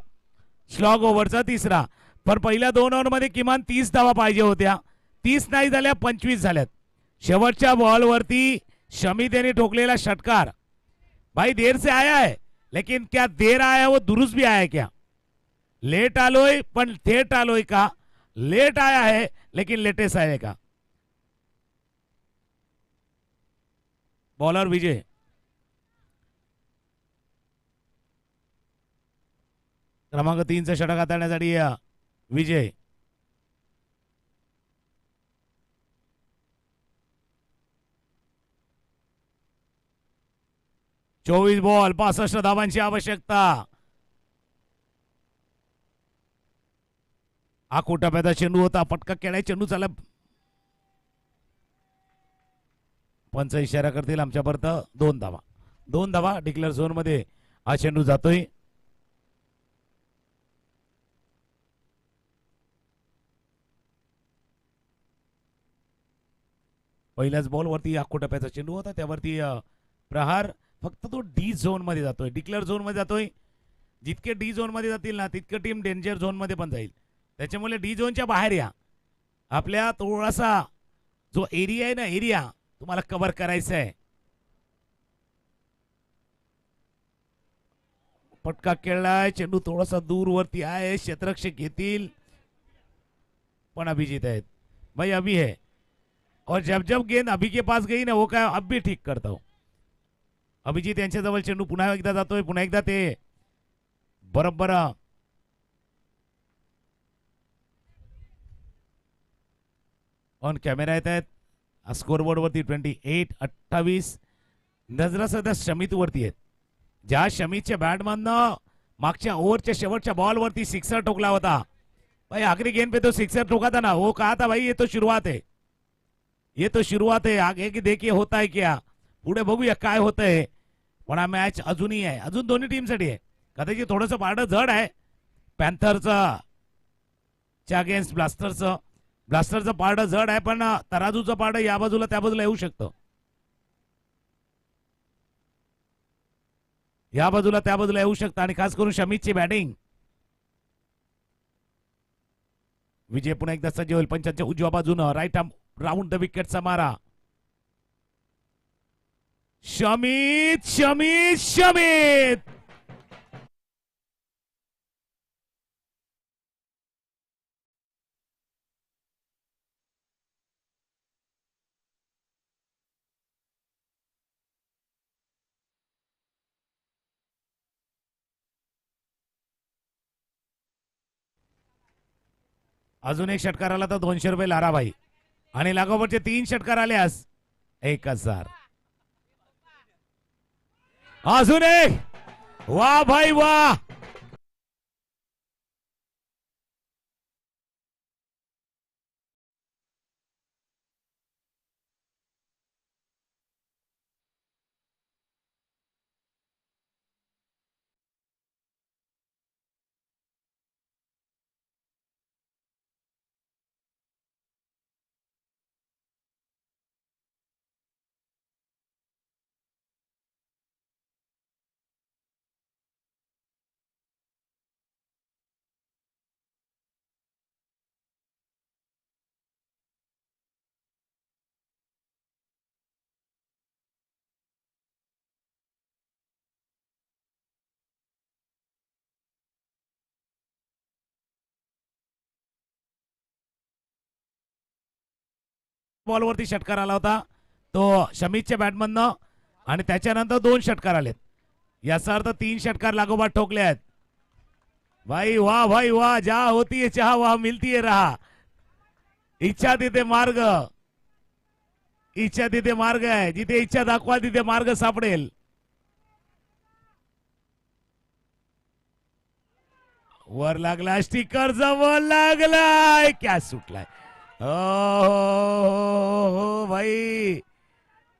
स्लॉग ओव्हरचा तिसरा. पण पहिल्या 2 ओव्हरमध्ये किमान 30 धावा पाहिजे होत्या. 30 नाही झाल्या, 25 झाल्यात. शेवटच्या बॉलवरती शमित यांनी ठोकलेला षटकार. भाई देर से आया है लेकिन क्या देर आया वो दुरुस्त भी आया क्या. लेट आलोय पण थेट आलोय का. लेट आया है लेकिन लेटेस्ट आया का. बॉलर विजय. क्रमांक 3चा षटक हाताळण्यासाठी विजय. चोवीस बॉल 65 धावांची आवश्यकता. टप्प्याचा चेंडू होता. पटका केलाय चेंडू चालला. पंच इशारा करतील आमच्यापर्यंत 2 धावा. 2 धावा डिक्लेअर झोन मध्ये हा चेंडू जातोय. पहिल्याच बॉलवरती टप्प्याचा चेंडू होता त्यावरती प्रहार. फक्त तो डी झोन मध्ये जातोय, डिक्लेअर झोन मध्ये जातोय. जितके डी झोन मध्ये जातील ना तितके टीम डेंजर झोन मध्ये पण जाईल. त्याच्यामुळे डी झोनच्या बाहेर या. आपल्या थोडासा जो एरिया आहे ना एरिया तुम्हाला कव्हर करायचा आहे. पटका खेळलाय चेंडू थोडासा दूर वरती आहे. क्षेत्ररक्षक येतील पण अभिजीत आहेत. भाई अभी है और जब जब गेंद अभी के पास गई ना वो काय अब भी ठीक करता हूं. अभिजीत यांच्याजवळ चेंडू पुन्हा एकदा जातोय. पुन्हा एकदा ते बरोबर ऑन कॅमेरा येत आहेत. स्कोरबोर्ड वरती 28-28 नजरा सध्या शमित वरती आहेत. ज्या शमितच्या बॅटमॅननं मागच्या ओव्हरच्या शेवटच्या बॉलवरती सिक्सर ठोकला होता. भाई आखिरी गेंद पे तो सिक्सर ठोका था ना वो कहा था भाई ये तो शुरुआत है, ये तो शुरुआत है, आगे की देखिए होता है क्या. पुढे बघूया काय होतंय. पण हा मॅच अजूनही आहे. अजून दोन्ही टीमसाठी आहे. कदाचित थोडंसं पारडं जड आहे पॅन्थरचं च्या अगेन्स्ट ब्लास्टरचं. ब्लास्टरचं पारडं जड आहे पण तराजूचं पारडं या बाजूला त्या बाजूला येऊ शकतं. या बाजूला त्या बाजूला येऊ शकतं आणि खास करून शमितची बॅटिंग. विजय पुन्हा एकदा सज्ज होईल. पंचांच्या उजव्या बाजूनं राईट आर्म राऊंड द विकेटचा मारा. शमित शमित शमित अजून एक षटकार आला तर 200 रुपये लाराबाई आणि लागोपाठचे 3 षटकार आल्यास 1000. अजून एक वाह भाई वाह. बॉलवरती षटकार आला होता तो शमीच्या बॅटमधनं, आणि त्याच्यानंतर 2 षटकार आलेत. याचा अर्थ 3 षटकार लागोपाठ ठोकले आहेत. भाई वाह, जहा होती है चाह वहां मिलती है राह. इच्छा तिथे मार्ग, इच्छा तिथे मार्ग आहे. जिथे इच्छा दाखवा तिथे मार्ग सापडेल. वर लागला स्टिकर, जवळ लागलाय, कॅच सुटलाय. हो भाई,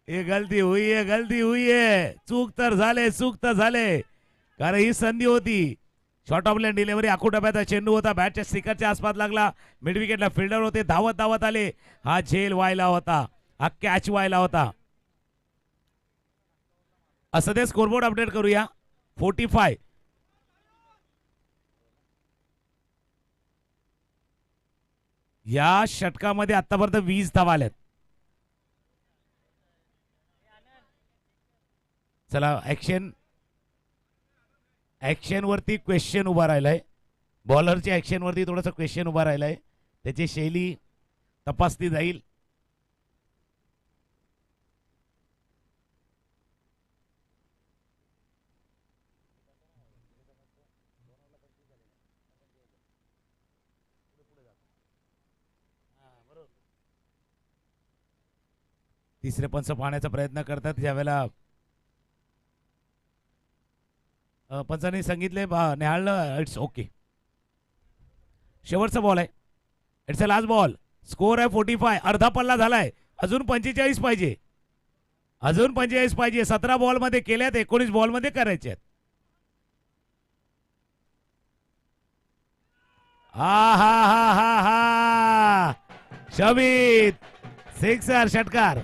ये गलती हुई है. चूक तर झाले, कारण ही संधी होती. शॉर्ट ऑफ लेन डिलिव्हरी, आखू डब्याचा चेंडू होता, बॅटच्या स्टिकरच्या आसपास लागला. मिड विकेटला फिल्डर होते, धावत आले. हा झेल व्हायला होता, हा कॅच व्हायला होता. असं ते स्कोरबोर्ड अपडेट करूया. 45. या षटकामध्ये आतापर्यंत 20 धावा आल्यात. चला ऍक्शन वरती क्वेश्चन उभा राहिलाय. बॉलरच्या ऍक्शन वरती थोडासा क्वेश्चन उभा राहिलाय. त्याची शैली तपासली जाईल. तिसरे पंच पाहण्याचा प्रयत्न करतात. ज्यावेळेला पंचांनी सांगितले निहाळलं, इट्स ओके. शेवटचा बॉल आहे, it's a last ball. Score आहे 45. अर्धा पल्ला झालाय, अजून 45 पाहिजे, 17 बॉल मध्ये केल्यात, 19 बॉल मध्ये करायचे आहेत. हा शमीत सिक्सर, षटकार.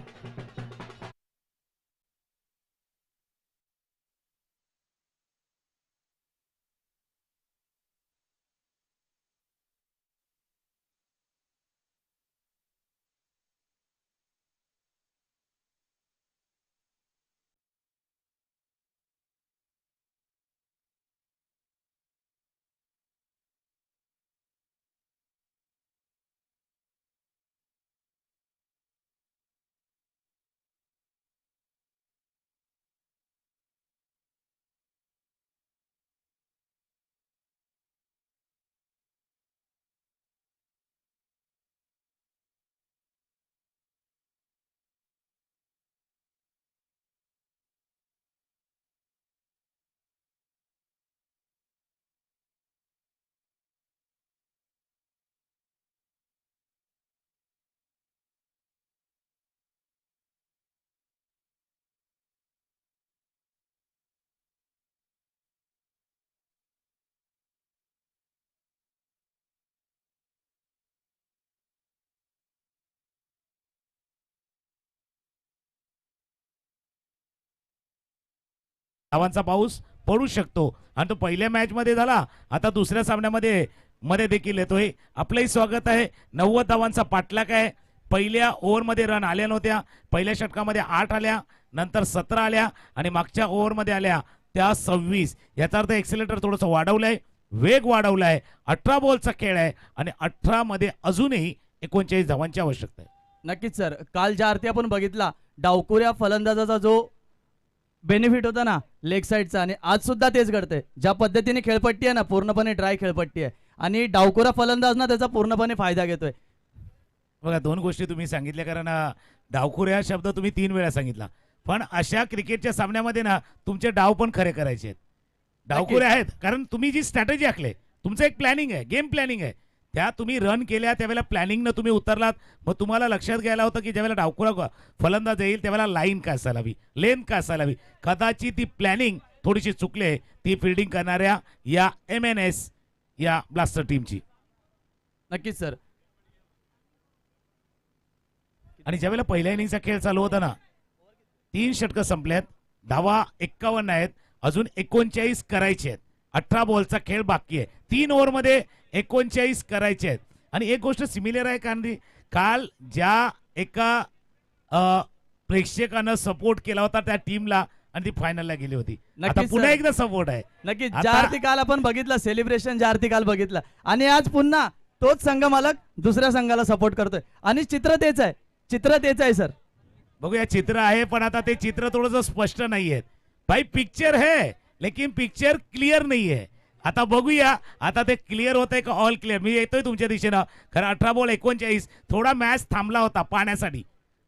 धावांचा पाऊस पडू शकतो, आणि तो पहिल्या मॅच मध्ये झाला, आता दुसऱ्या सामन्यामध्ये देखील येतोय. आपलंही स्वागत आहे. 90 धावांचा पाठलाग आहे. पहिल्या ओव्हरमध्ये रन आल्या नव्हत्या. पहिल्या षटकामध्ये 8 आल्या, नंतर 17 आल्या, आणि मागच्या ओव्हरमध्ये आल्या त्या 26. याचा अर्थ एक्सेलेटर थोडंसं वाढवलंय, वेग वाढवलाय. 18 बॉलचा खेळ आहे, आणि 18 मध्ये अजूनही 39 धावांची आवश्यकता आहे. नक्कीच सर. काल ज्या अर्थी आपण बघितला डावकुऱ्या फलंदाजाचा जो बेनिफिट होता ना लेग साईडचा, आणि आज सुद्धा तेच घडतंय. ज्या पद्धतीने खेळपट्टी आहे ना, पूर्णपणे ड्राय खेळपट्टी आहे, आणि डावकुरा फलंदाज ना त्याचा पूर्णपणे फायदा घेतोय. बघा, 2 गोष्टी तुम्ही सांगितल्या, कारण डावखुरे हा शब्द तुम्ही 3 वेळा सांगितला. पण अशा क्रिकेटच्या सामन्यामध्ये ना तुमचे डाव पण खरे करायचे आहेत. डावखुरे आहेत, कारण तुम्ही जी स्ट्रॅटेजी आखले, तुमचं एक प्लॅनिंग आहे, गेम प्लॅनिंग आहे. त्या तुम्ही रन केल्या, त्यावेळेला प्लॅनिंगनं तुम्ही उतरलात. मग तुम्हाला लक्षात घ्यायला होतं की ज्यावेळेला डावखुरा फलंदाज येईल त्यावेळेला लाईन काय असायला हवी, लेन काय असायला हवी. कदाचित ती प्लॅनिंग थोडीशी चुकले, ती फिल्डिंग करणाऱ्या या MNS या ब्लास्टर टीमची. नक्कीच सर. आणि ज्यावेळेला पहिल्या इनिंगचा खेळ चालू होता ना, 3 षटकं संपल्यात, धावा 51 आहेत, अजून 39 करायचे आहेत. 18 बॉलचा खेळ बाकी आहे. 3 ओव्हरमध्ये 39 करायचे आहेत. आणि एक गोष्ट सिमिलर आहे, कारण काल ज्या एका प्रेक्षकानं सपोर्ट केला होता त्या टीमला, आणि ती फायनलला गेली होती. आता पुन्हा एकदा सपोर्ट आहे. नक्कीच. ज्या अर्थी काल आपण बघितलं सेलिब्रेशन, ज्या अर्थी काल बघितलं, आणि आज पुन्हा तोच संघ मालक दुसऱ्या संघाला सपोर्ट करतोय, आणि चित्र तेच आहे. चित्र तेच आहे सर. बघूया चित्र आहे पण आता ते चित्र थोडंसं स्पष्ट नाहीये. भाई पिक्चर है लेकिन पिक्चर क्लिअर नाहीये. आता बघूया आता ते क्लिअर होतंय का ऑल क्लिअर. मी येतोय तुमच्या दिशेनं. खरं 18 बॉल 39. थोडा मॅच थांबला होता पाण्यासाठी.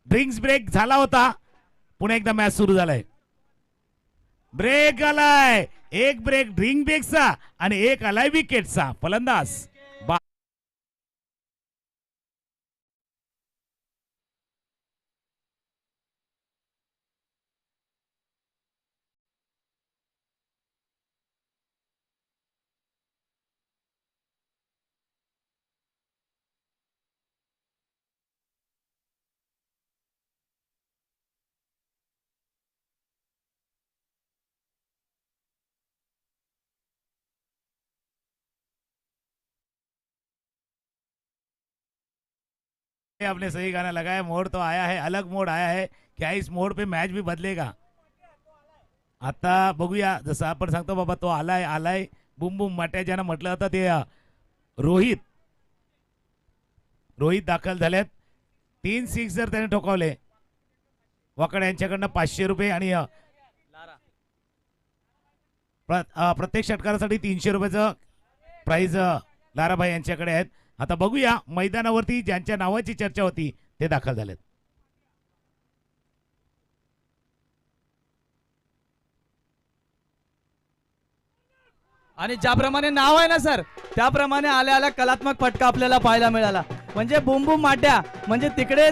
ड्रिंक्स ब्रेक झाला होता. पुन्हा एकदा मॅच सुरू झालाय. ब्रेक आलाय. एक ब्रेक ड्रिंक ब्रेकचा आणि एक आलाय विकेटचा. फलंदाज आपने सही गाना लगाया. मोड तो आया है. अलग मोड आया है. क्या इस मोड पे मैच भी बदलेगा. आता बघूया. जसं आपण सांगतो बाबा तो आलाय आलाय. बुम बुम माट्या ज्यानं म्हटलं होतं ते रोहित दाखल झालेत. 3 सिक्सर त्याने ठोकावले. वाकड यांच्याकडनं 500 रुपये आणि प्रत्येक षटकारासाठी 300 रुपयाचं प्राइज लाराभाई यांच्याकडे आहेत. आता बघूया मैदानावरती ज्यांच्या नावाची चर्चा होती ते दाखल झालेत. आणि ज्याप्रमाणे नाव आहे ना सर त्याप्रमाणे आल्या आल्या कलात्मक फटका आपल्याला पाहायला मिळाला. म्हणजे बुम बुम माट्या म्हणजे तिकडे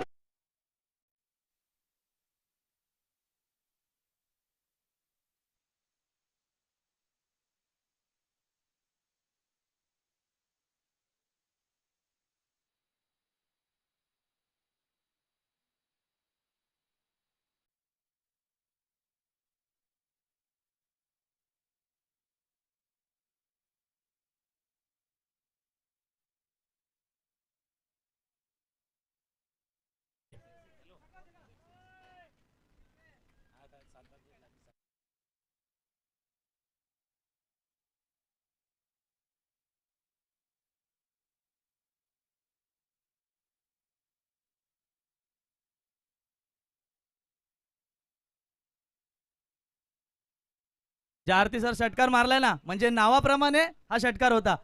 ज्या आरती सर षटकार मारलाय ना म्हणजे नावाप्रमाणे हा षटकार होता.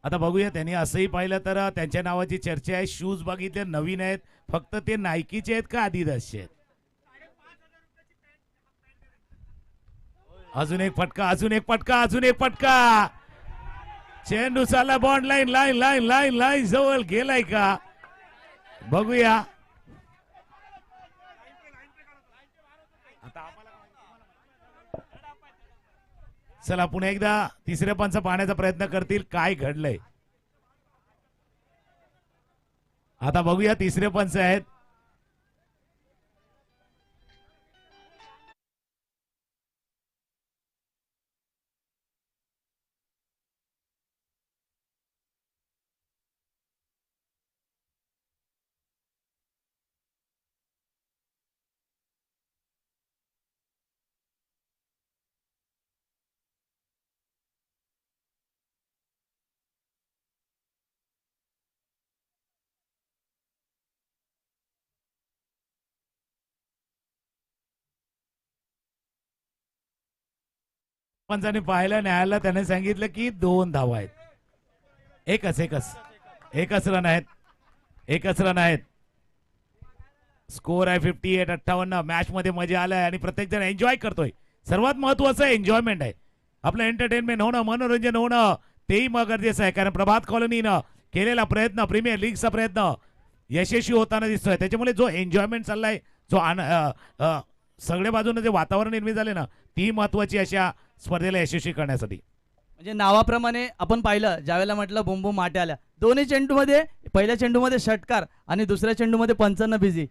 आता बघूया त्यांनी असंही पाहिलं तर त्यांच्या नावाची चर्चा आहे. शूज बघितले नवीन आहेत. फक्त ते नायकीचे आहेत का आदिदासचे आहेत. अजून एक फटका अजून एक फटका अजून एक फटका. चेंडू चालला bond line line line line line जवळ गेलाय का बघूया. चला पुन्हा एकदा तिसऱ्या पंच पाहण्याचा प्रयत्न करतील काय घडलंय. आता बघूया तिसरे पंच आहेत. पंचाने पाहायला न्यायाला त्याने सांगितलं की 2 धावा आहेत. एकच एकच एकच रन आहेत. एकच रन आहेत. स्कोर आहे 58-58. मॅच मध्ये मजा आलाय आणि प्रत्येक जण एन्जॉय करतोय. सर्वात महत्वाचं एन्जॉयमेंट आहे. आपलं एंटरटेनमेंट होणं मनोरंजन होणं तेही मग गरजेचं आहे. कारण प्रभात कॉलनीनं केलेला प्रयत्न प्रीमियर लीगचा प्रयत्न यशस्वी होताना दिसतोय. त्याच्यामुळे जो एन्जॉयमेंट चाललाय जो सगळ्या बाजूने जे वातावरण निर्मित झाले ना ती महत्वाची अशा स्पर्धेला यशस्वी करण्यासाठी. म्हणजे नावाप्रमाणे आपण पाहिलं ज्यावेळेला म्हटलं बुम बुम माटे आल्या. दोन्ही चेंडूमध्ये पहिल्या चेंडूमध्ये षटकार आणि दुसऱ्या चेंडूमध्ये पंचांना बिझी.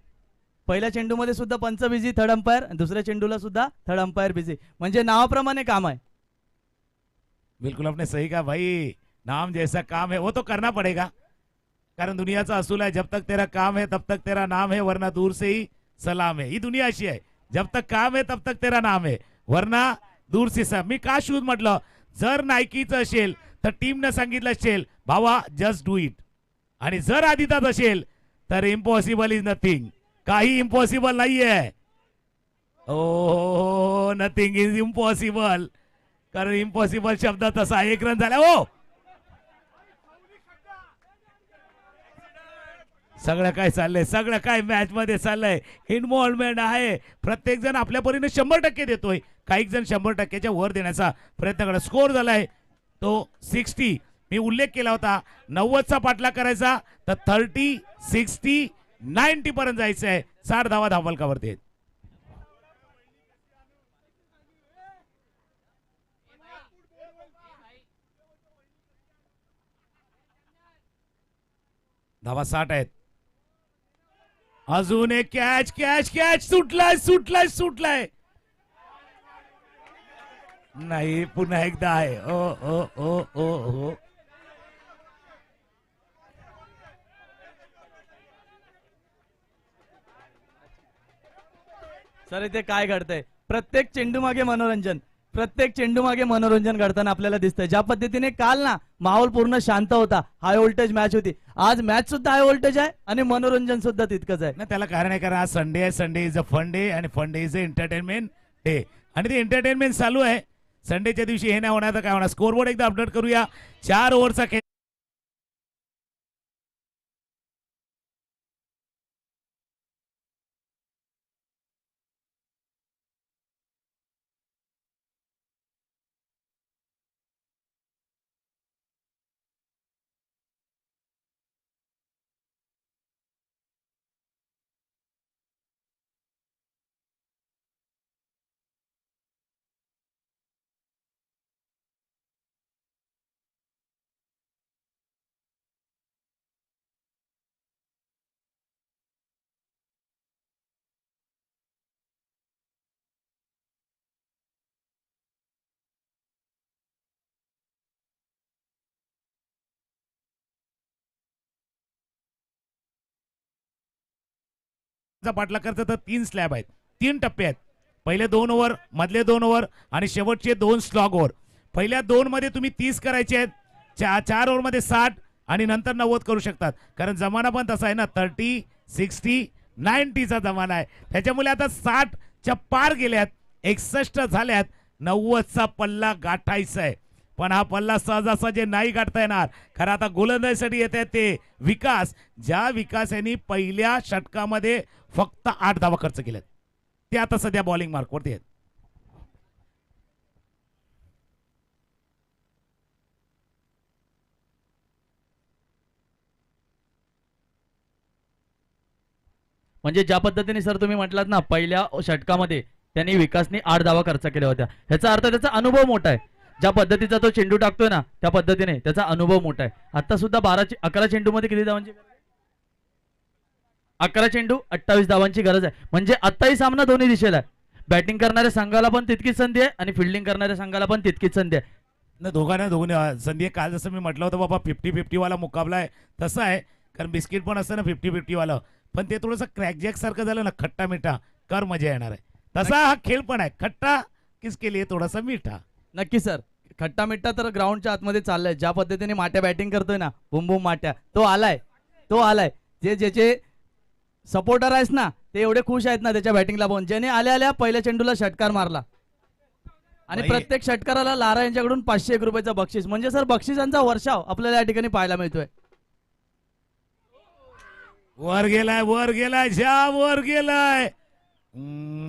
पहिल्या चेंडूमध्ये सुद्धा पंच बिझी थर्ड अंपायर. दुसऱ्या चेंडूला सुद्धा थर्ड अंपायर बिझी. म्हणजे नावाप्रमाणे काम आहे. बिल्कुल आपने सही कहा भाई. नाम जैसा काम है वो तो करना पड़ेगा. कारण दुनियाचा असूल है जब तक तेरा काम है तब तक तेरा नाम है वरना दूर से ही सलाम है. ही दुनिया अशी आहे. जब तक काम है तब तक तेरा नाम है वरना दूर से सलाम. मी का शूज म्हटलं जर नायकीचं असेल तर टीमनं सांगितलं असेल भावा जस्ट डू इट. आणि जर आदितात असेल तर इम्पॉसिबल इज नथिंग. काही इम्पॉसिबल नाहीये. ओ नथिंग इज इम्पॉसिबल. कारण इम्पॉसिबल शब्द तसा 1 रन झाला. हो सगळं काय चाललंय, सगळं काय मॅच मध्ये चाललंय, इन्व्हॉल्वमेंट आहे. प्रत्येक जण आपल्या परीने 100% देतोय. काही जण 100%च्या वर देण्याचा प्रयत्न करत. स्कोर झालाय तो 60. मी उल्लेख केला होता 90चा पाठलाग करायचा तर 30, 60, 90 पर्यंत जायचंय. 60 धावा धावफलकावरती आहेत. धावा 60 आहेत. अजून एक कॅच कॅच कॅच सुटलाय सुटलाय सुटलाय. नाही पुन्हा एकदा आहे. ओ ओ ओ ओ ओ सर इथे काय घडतंय, प्रत्येक चेंडू मागे मनोरंजन, प्रत्येक चेंडू मागे मनोरंजन घडताना आपल्याला दिसतंय. ज्या पद्धतीने काल ना माहोल पूर्ण शांत होता, हाय व्होल्टेज मॅच होती, आज मॅच सुद्धा हाय व्होल्टेज आहे आणि मनोरंजन सुद्धा तितकंच आहे ना. त्याला कारण आहे कारण आज संडे आहे. Sunday is a fun day आणि fun day is a entertainment day. आणि ते एंटरटेनमेंट चालू आहे. संडेच्या दिवशी हे नाही होणार तर काय होणार. स्कोरबोर्ड एकदा अपडेट करूया. 4 ओव्हरचा खेळ. पाठलाग करतं तर 3 स्लॅब आहेत, 3 टप्पे आहेत. पहिले 2 ओव्हर, मधले 2 ओव्हर आणि शेवटचे 2 स्लॉग ओव्हर. पहिल्या 2 मध्ये तुम्ही 30 करायचे आहेत. 4 ओव्हर मध्ये 60 आणि नंतर 90 करू शकतात. कारण जमाना पण तसा आहे ना, 30, 60, 90चा जमाना आहे. त्याच्यामुळे आता 60च्या पार गेल्यात, 61 झाल्यात. 90चा पल्ला गाठायचा आहे. पण हा पल्ला सहजासहजी नाही गाठता येणार. खरं आता गोलंदाजीसाठी येत आहेत ते विकास. ज्या विकास यांनी पहिल्या षटकामध्ये फक्त 8 धावा खर्च केल्यात, ते आता सध्या बॉलिंग मार्कवरती आहेत. म्हणजे ज्या पद्धतीने सर तुम्ही म्हटलात ना, पहिल्या षटकामध्ये त्यांनी विकासने 8 धावा खर्च केल्या होत्या, ह्याचा अर्थ त्याचा अनुभव मोठा आहे. ज्या पद्धतीचा तो चेंडू टाकतोय ना, त्या पद्धतीने त्याचा अनुभव मोठा आहे. आता सुद्धा 11 चेंडू मध्ये किती धावांची गरज आहे? 11 चेंडू 28 धावांची गरज आहे. म्हणजे आताही सामना दोन्ही दिशेला आहे. बॅटिंग करणाऱ्या संघाला पण तितकीच संधी आहे आणि फिल्डिंग करणाऱ्या संघाला पण तितकीच संधी आहे. ना दोघांना संधी आहे. काल जसं मी म्हटलं होतं बाबा 50-50 वाला मुकाबला आहे, तसं आहे. कारण बिस्किट पण असतं ना 50-50 वाला, पण ते थोडंसं क्रॅकजॅक सारखं झालं ना, खट्टा मिठा कर मजा येणार आहे. तसा हा खेळ पण आहे, खट्टा किसके लिए थोडासा मिठा. नक्की सर, खट्टा मिठ्ठा तर ग्राउंडच्या आतमध्ये चाललाय. ज्या पद्धतीने माट्या बॅटिंग करतोय ना, बुम बुम माट्या, तो आलाय. जे ज्याचे सपोर्टर आहेत ना, ते एवढे खुश आहेत ना त्याच्या बॅटिंगला पाहून. ज्याने आल्या पहिल्या चेंडूला षटकार मारला आणि प्रत्येक षटकाराला लारा यांच्याकडून 501 रुपयाचं बक्षीस. म्हणजे सर बक्षिसांचा वर्षाव आपल्याला या ठिकाणी पाहायला मिळतोय. वर गेलाय जाम वर गेलाय.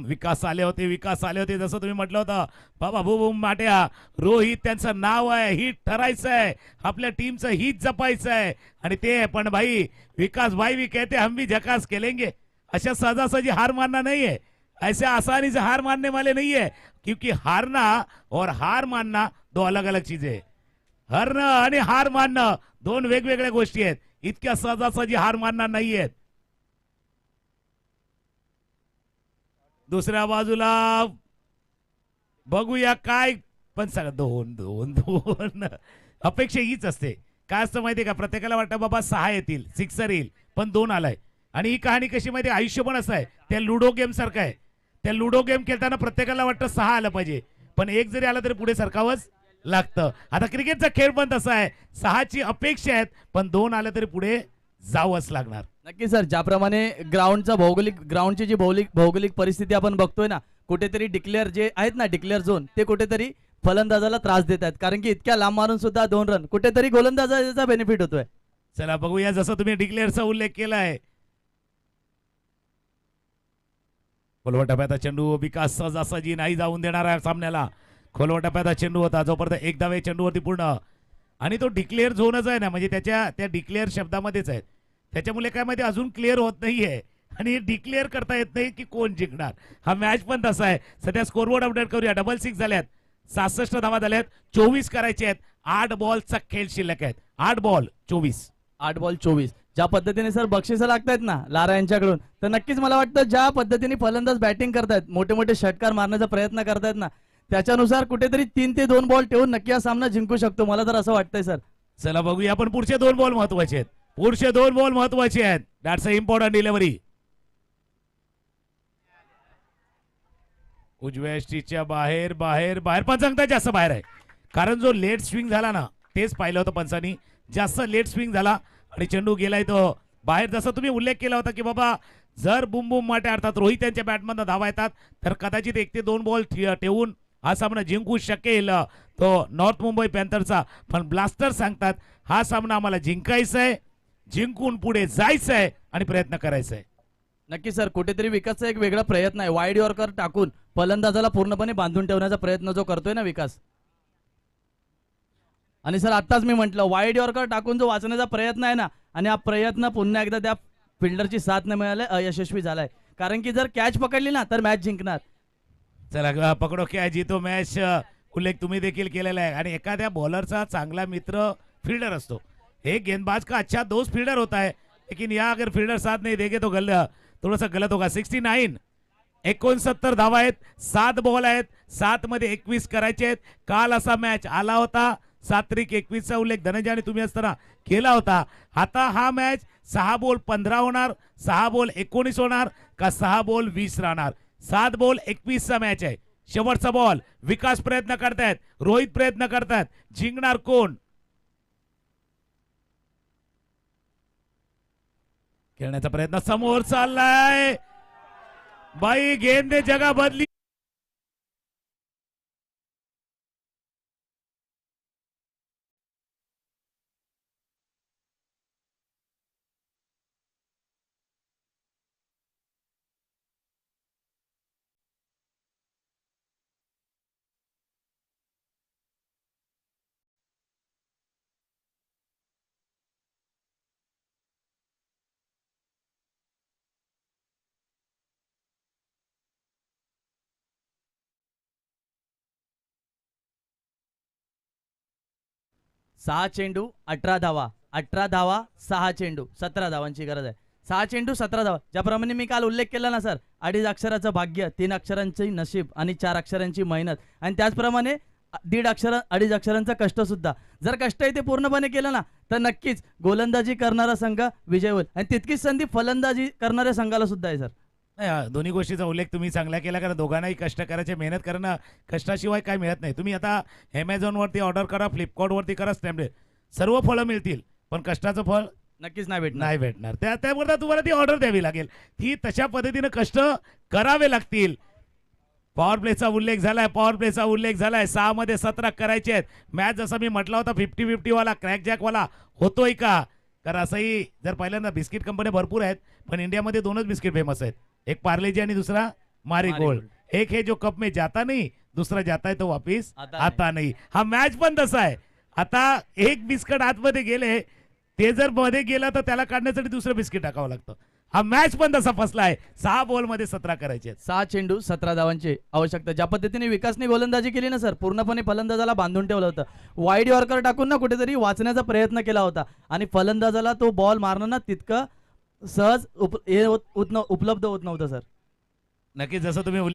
विकास आले होते जसं तुम्ही म्हटलं होतं बाबा बुम माट्या. रोहित त्यांचं नाव आहे, हिट ठरायचं आहे, आपल्या टीमचं हिट जपायचं आहे. आणि ते पण भाई विकास भाई भी कहते हम भी झकास खेलेंगे. अशा सहजासहजी हार मानना नहीं है, ऐसे आसानी से हार मानने वाले नहीं है. क्योंकि हारना और हार मानना 2 अलग अलग चीजें है. हारणं आणि हार मानणं 2 वेगवेगळ्या गोष्टी आहेत. इतक्या सहजासहजी हार मानणार नाहीयेत. दुसऱ्या बाजूला बघूया काय, पण सगळं 2 अपेक्षा हीच असते. काय असतं माहितीये का, प्रत्येकाला वाटतं बाबा 6 येतील, 6 येईल, पण 2 आलाय. आणि ही कहाणी कशी माहिती, आयुष्य पण असं आहे, त्या लुडो गेम सारखं आहे. त्या लुडो गेम खेळताना प्रत्येकाला वाटतं 6 आलं पाहिजे, पण 1 जरी आला तरी पुढे सरकावंच लागतं. आता क्रिकेटचा खेळ पण तसा आहे, 6ची अपेक्षा आहेत, पण 2 आलं तरी पुढे जावंच लागणार. नक्की सर, ज्याप्रमाणे ग्राउंडची जी भौगोलिक परिस्थिती आपण बघतोय ना, कुठेतरी डिक्लेअर जे आहेत ना, डिक्लेअर झोन, ते कुठेतरी फलंदाजाला त्रास देत आहेत, कारण की इतक्या लांब मारून सुद्धा 2 रन कुठेतरी गोलंदाजाचा बेनिफिट होतोय. चला बघूया, जसं तुम्ही डिक्लेअरचा उल्लेख केलाय. खोलवर टप्प्याचा चेंडू विकास सहजासहजी नाही जाऊन देणार आहे सामन्याला. खोलवर टप्प्याचा चेंडू होता, जोपर्यंत एक धावे चेंडूवरती पूर्ण, आणि तो डिक्लेअर झोनच आहे ना, म्हणजे त्या डिक्लेअर शब्दामध्येच आहे. त्याच्यामुळे काय माहिती अजून क्लिअर होत नाहीये आणि डिक्लेअर करता येत नाही की कोण जिंकणार. हा मॅच पण तसा आहे. सध्या स्कोरबोर्ड अपडेट करूया. 66 झाल्यात, 66 धावा झाल्यात, 24 करायचे आहेत. 8 बॉलचा खेळ शिल्लक आहेत. 8 बॉल 24. 8 बॉल 24. ज्या पद्धतीने सर बक्षिसं लागतायत ना लारा यांच्याकडून, तर नक्कीच मला वाटतं ज्या पद्धतीने फलंदाज बॅटिंग करतायत, मोठे मोठे षटकार मारण्याचा प्रयत्न करतायत ना, त्याच्यानुसार कुठेतरी 3 ते 2 बॉल ठेवून नक्की हा सामना जिंकू शकतो. मला तर असं वाटतंय सर. चला बघूया आपण पुढचे 2 बॉल महत्वाचे आहेत. पुढचे 2 बॉल महत्वाचे आहेत. That's a important delivery. उजव्या स्टिचच्या बाहेर बाहेर बाहेर, पंचांगता जास्त बाहेर आहे, कारण जो लेट स्विंग झाला ना, तेच पाहिलं होतं पंचांनी. जास्त लेट स्विंग झाला आणि चेंडू गेलाय तो बाहेर. जसं तुम्ही उल्लेख केला होता की बाबा जर बुम बुम माटे अर्थात रोहित यांच्या बॅटमधनं धावा येतात तर कदाचित 1 ते 2 बॉल ठेवून हा सामना जिंकू शकेल तो नॉर्थ मुंबई पॅन्थरचा. पण ब्लास्टर सांगतात हा सामना आम्हाला जिंकायचा आहे, जिंकून पुढे जायचं आहे आणि प्रयत्न करायचा आहे. नक्की सर, कुठेतरी विकासचा एक वेगळा प्रयत्न आहे. वाईड यॉर्कर टाकून फलंदाजाला पूर्णपणे बांधून ठेवण्याचा प्रयत्न जो करतोय ना विकास. आणि सर आत्ताच मी म्हटलं, वाईड यॉर्कर टाकून जो वाचण्याचा प्रयत्न आहे ना, आणि हा प्रयत्न पुन्हा एकदा त्या फिल्डरची साथ न मिळाले अयशस्वी झालाय, कारण की जर कॅच पकडली ना तर मॅच जिंकणार. चला पकडो क्या जीतो मॅच उल्लेख तुम्ही देखील केलेला आहे. आणि एखाद्या बॉलरचा चांगला मित्र फील्डर असतो. एक गेंदबाज का अच्छा दोस्त फील्डर होता है, लेकिन यहाँ अगर फील्डर साथ नहीं देंगे तो थोड़ा सा गलत होगा. 69 69 धावा आहेत, 7 बॉल आहेत, 7 मध्ये 21 करायचे आहेत. काल असा मॅच आला होता, 7-21 चा उल्लेख धनंजय तुम्ही असताना केला होता. आता हा मॅच 6 बॉल 15 होणार, 6 बॉल 19 होणार का 6 बॉल 20 राहणार. 7 बॉल 21 चा मॅच आहे. शेवटचा बॉल. विकास प्रयत्न करतायत, रोहित प्रयत्न करतायत, जिंकणार कोण. खेळण्याचा प्रयत्न समोर चाललाय, बाई गेंद जगह बदली. सहा चेंडू 18 धावा, 18 धावा 6 चेंडू 17 धावांची गरज आहे. 6 चेंडू 17 धावा. ज्याप्रमाणे मी काल उल्लेख केला ना सर, 2.5 अक्षराचं भाग्य, 3 अक्षरांची नशीब आणि 4 अक्षरांची मेहनत, आणि त्याचप्रमाणे 2.5 अक्षरांचा कष्ट सुद्धा. जर कष्ट इथे पूर्णपणे केलं ना तर नक्कीच गोलंदाजी करणारा संघ विजय होईल, आणि तितकीच संधी फलंदाजी करणाऱ्या संघाला सुद्धा आहे सर. नाही, दोन्ही गोष्टीचा उल्लेख तुम्ही चांगला केला, कारण दोघांनाही कष्ट करायचे, मेहनत करणं, कष्टाशिवाय काय मिळत नाही. तुम्ही आता Amazonवरती ऑर्डर करा, फ्लिपकार्टवरती करा, स्नॅपडील, सर्व फळं मिळतील, पण कष्टाचं फळ नक्कीच नाही भेटणार. नाही भेटणार. त्याकरता तुम्हाला ती ऑर्डर द्यावी लागेल, ती तशा पद्धतीने कष्ट करावे लागतील. पॉवर प्लेचा उल्लेख झालाय, पॉवर प्लेचा उल्लेख झालाय. 6 मध्ये 17 करायचे आहेत. मॅच जसा मी म्हटला होता 50-50 वाला, क्रॅक जॅक वाला होतोय का. कारण असंही जर पहिल्यांदा बिस्किट कंपन्या भरपूर आहेत, पण इंडियामध्ये 2च बिस्किट फेमस आहेत, एक पार्लेजी आणि दुसरा मारीगोल्ड. एक हे जो कप में जाता नहीं, दूसरा जाता है तो वापिस आता नहीं. हा मॅच पण तसा आहे. आता एक बिस्किट आतमध्ये गेले, ते जर मध्ये गेलं तर त्याला काढण्यासाठी दुसरं बिस्किट टाकावं लागतं. हा मॅच पण तसा फसला आहे. 6 बॉल मध्ये 17 करायचे आहेत. 6 चेंडू 17 धावांची आवश्यकता. ज्या पद्धतीने विकासने गोलंदाजी केली ना सर, पूर्णपणे फलंदाजाला बांधून ठेवलं होतं. वाईड यॉर्कर टाकून ना कुठेतरी वाचण्याचा प्रयत्न केला होता, आणि फलंदाजाला तो बॉल मारणं ना तितकं सहज उपलब्ध होत नव्हतं सर. नक्कीच जसं तुम्ही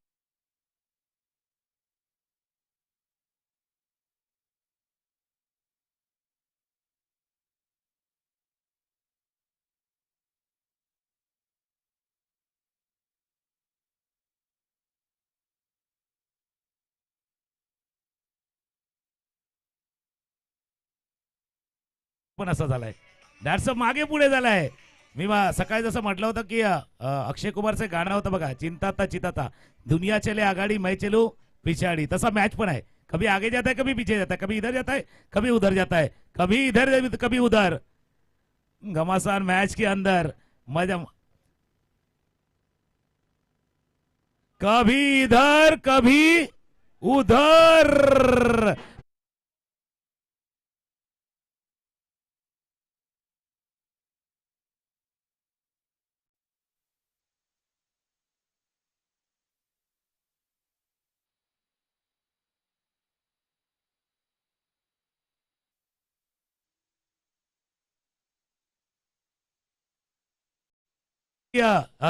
पण असा झालाय. दॅट्स मागे पुढे झालाय. मी सकाळी जसं म्हटलं होतं की अक्षय कुमारचं गाणं होतं बघा, चिंताता चिताता दुनिया चले आगाडी मैं चलू पिछाड़ी. तसा मॅच पण आहे, कभी आगे जाता है कभी पीछे जाता है, कभी इधर जाता है कभी उधर जाता है, कभी इधर कभी उधर. घमासान मैच के अंदर मजा, कभी इधर कभी उधर.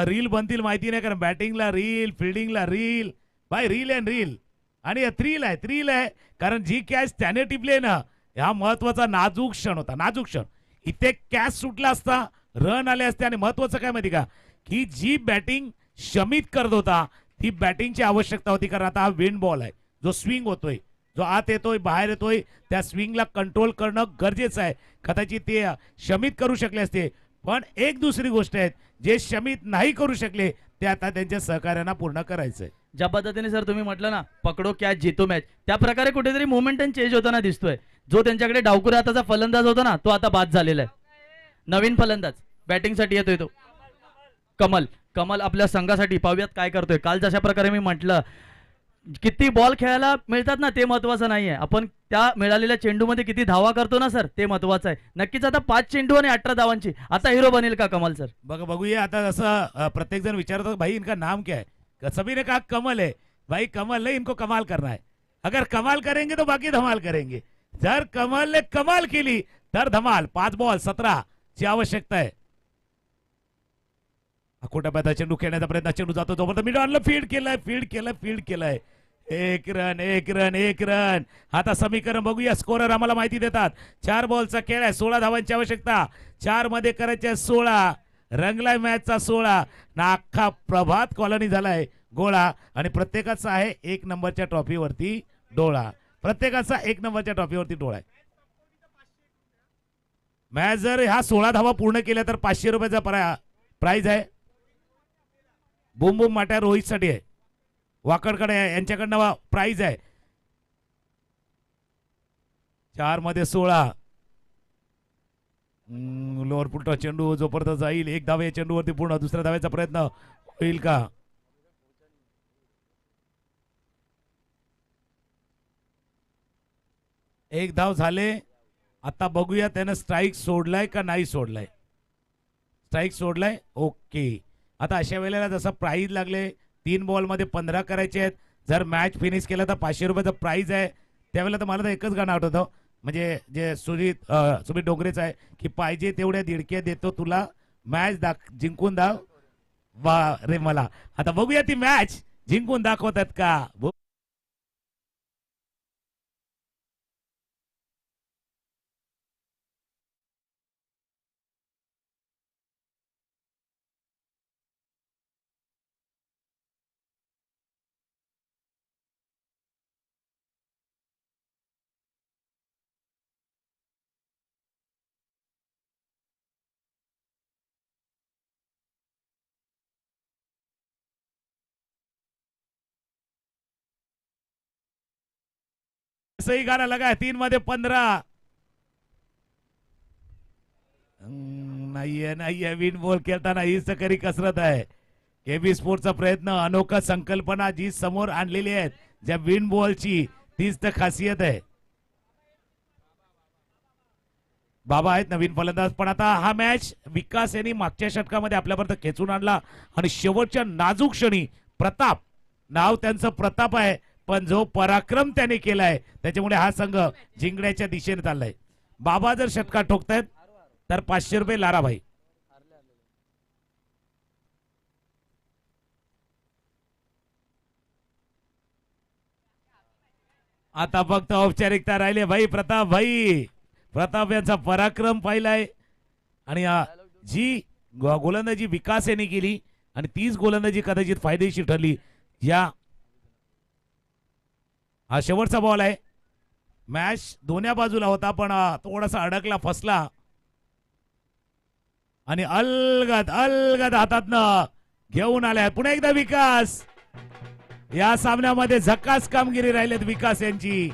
रील बनतील माहिती नाही, कारण बॅटिंगला रील, फिल्डिंगला reel, by reel and reel. आणि थ्रिल आहे, थ्रिल आहे, कारण जी कॅच त्याने टिपले ना, हा महत्वाचा नाजूक क्षण होता, नाजूक क्षण. इथे कॅच सुटला असता, रन आले असते. आणि महत्वाचं काय माहिती का, की जी बॅटिंग शमित करत होता ती बॅटिंगची आवश्यकता होती, कारण आता हा विंड बॉल आहे, जो स्विंग होतोय, जो आत येतोय बाहेर येतोय, त्या स्विंगला कंट्रोल करणं गरजेचं आहे. कदाचित ते शमित करू शकले असते, पण एक दुसरी गोष्ट आहे, जे शमित नाही करू शकले ते आता त्यांच्या सहकार्यांना पूर्ण करायचंय. ज्या पद्धतीने सर तुम्ही म्हटलं ना, पकडो कॅच जीतो मॅच, त्या प्रकारे कुठेतरी मोमेंटम चेंज होताना दिसतोय. जो त्यांच्याकडे डावकुरे हाताचा फलंदाज होता ना, तो आता बाद झालेला आहे. नवीन फलंदाज बॅटिंगसाठी येतोय तो कमल. कमल आपल्या संघासाठी पाहूयात काय करतोय. काल जशा प्रकारे मी म्हटलं, किती बॉल खेळायला मिळतात ना ते महत्वाचं नाहीये, आपण त्या मिळालेल्या चेंडूमध्ये किती धावा करतो ना सर, ते महत्वाचं आहे. नक्कीच आता 5 चेंडू आणि 18 धावांची आता हिरो बनेल का कमल सर? बघूया आता. जसं प्रत्येक जण विचारतो भाई इनका नाम क्या है, सभी ने कहा कमल है. भाई कमल नहीं, इनको कमाल करना है. अगर कमाल करेंगे तो बाकी धमाल करेंगे. जर कमल ने कमाल केली तर धमाल. 5 बॉल 17 ची आवश्यकता आहे. खोट्या पॅचा चेंडू खेळण्याचा प्रयत्न, चेंडू जातो जोपर्यंत मिड ऑनला फील्ड केलाय, फील्ड केलाय. 1 रन 1 रन. आता समीकरण बघूया, स्कोरर आम्हाला माहिती देतात. 4 बॉलचा खेळ आहे, 16 धावांची आवश्यकता. 4 मध्ये करायचे 16. रंगलाय मॅचचा 16 ना. अख्खा प्रभात कॉलनी झालाय गोळा. आणि प्रत्येकाचा आहे 1 नंबरच्या ट्रॉफीवरती डोळा. प्रत्येकाचा 1 नंबरच्या ट्रॉफीवरती डोळा आहे. मॅच जर ह्या 16 धावा पूर्ण केल्या तर 500 रुपयाचा प्राइज आहे. बुम बुम माट्या रोहितसाठी आहे, वाकडकडे यांच्याकडनं प्राइज आहे. 4 मध्ये 16. लोअर पुलटा चेंडू जोपर्यंत जाईल 1 धाव या चेंडूवरती पूर्ण. दुसऱ्या धाव्याचा प्रयत्न होईल का? एक धाव झाले. आता बघूया त्यानं स्ट्राईक सोडलाय का नाही सोडलाय. Strike सोडलाय, okay. आता अशा वेळेला जसं प्राइज लागले 3 बॉल मध्ये 15 करायचे आहेत. जर मॅच फिनिश केला तर 500 रुपयाचा प्राइज आहे. त्यावेळेला तर मला तर एकच गाणं आठवतं, म्हणजे जे सुमित डोंगरेचं आहे की पाहिजे तेवढ्या दिडक्या देतो तुला, मॅच जिंकून दाव वा रे मला. आता बघूया ती मॅच जिंकून दाखवतात का. सही गाना लगा है. 3 मध्ये 15. नाहीये विन बॉल खेळताना ही सकरी कसरत आहे. केबी स्पोर्टचा प्रयत्न, अनोखा संकल्पना जी समोर आणलेली आहेत ज्या विन बॉलची, तीच तर खासियत आहे. बाबा आहेत नवीन फलंदाज, पण आता हा मॅच विकास यांनी मागच्या षटकामध्ये आपल्यापर्यंत खेचून आणला. आणि शेवटच्या नाजूक क्षणी प्रताप, नाव त्यांचं प्रताप आहे, पण जो पराक्रम त्याने केलाय त्याच्यामुळे हा संघ जिंकण्याच्या दिशेने चाललाय. बाबा जर षटका ठोकतायत तर 500 रुपये लाराभाई. आता फक्त औपचारिकता राहिले भाई. प्रताप यांचा पराक्रम पाहिलाय. आणि जी गोलंदाजी विकास यांनी केली आणि तीच गोलंदाजी कदाचित फायदेशीर ठरली. हा शेवटचा बॉल आहे. मॅच दोन्ही बाजूला होता, पण थोडासा अडकला, फसला. आणि अलगद अलगद हातातनं घेऊन आल्या. पुन्हा एकदा विकास. या सामन्यामध्ये झकास कामगिरी राहिलेत विकास यांची.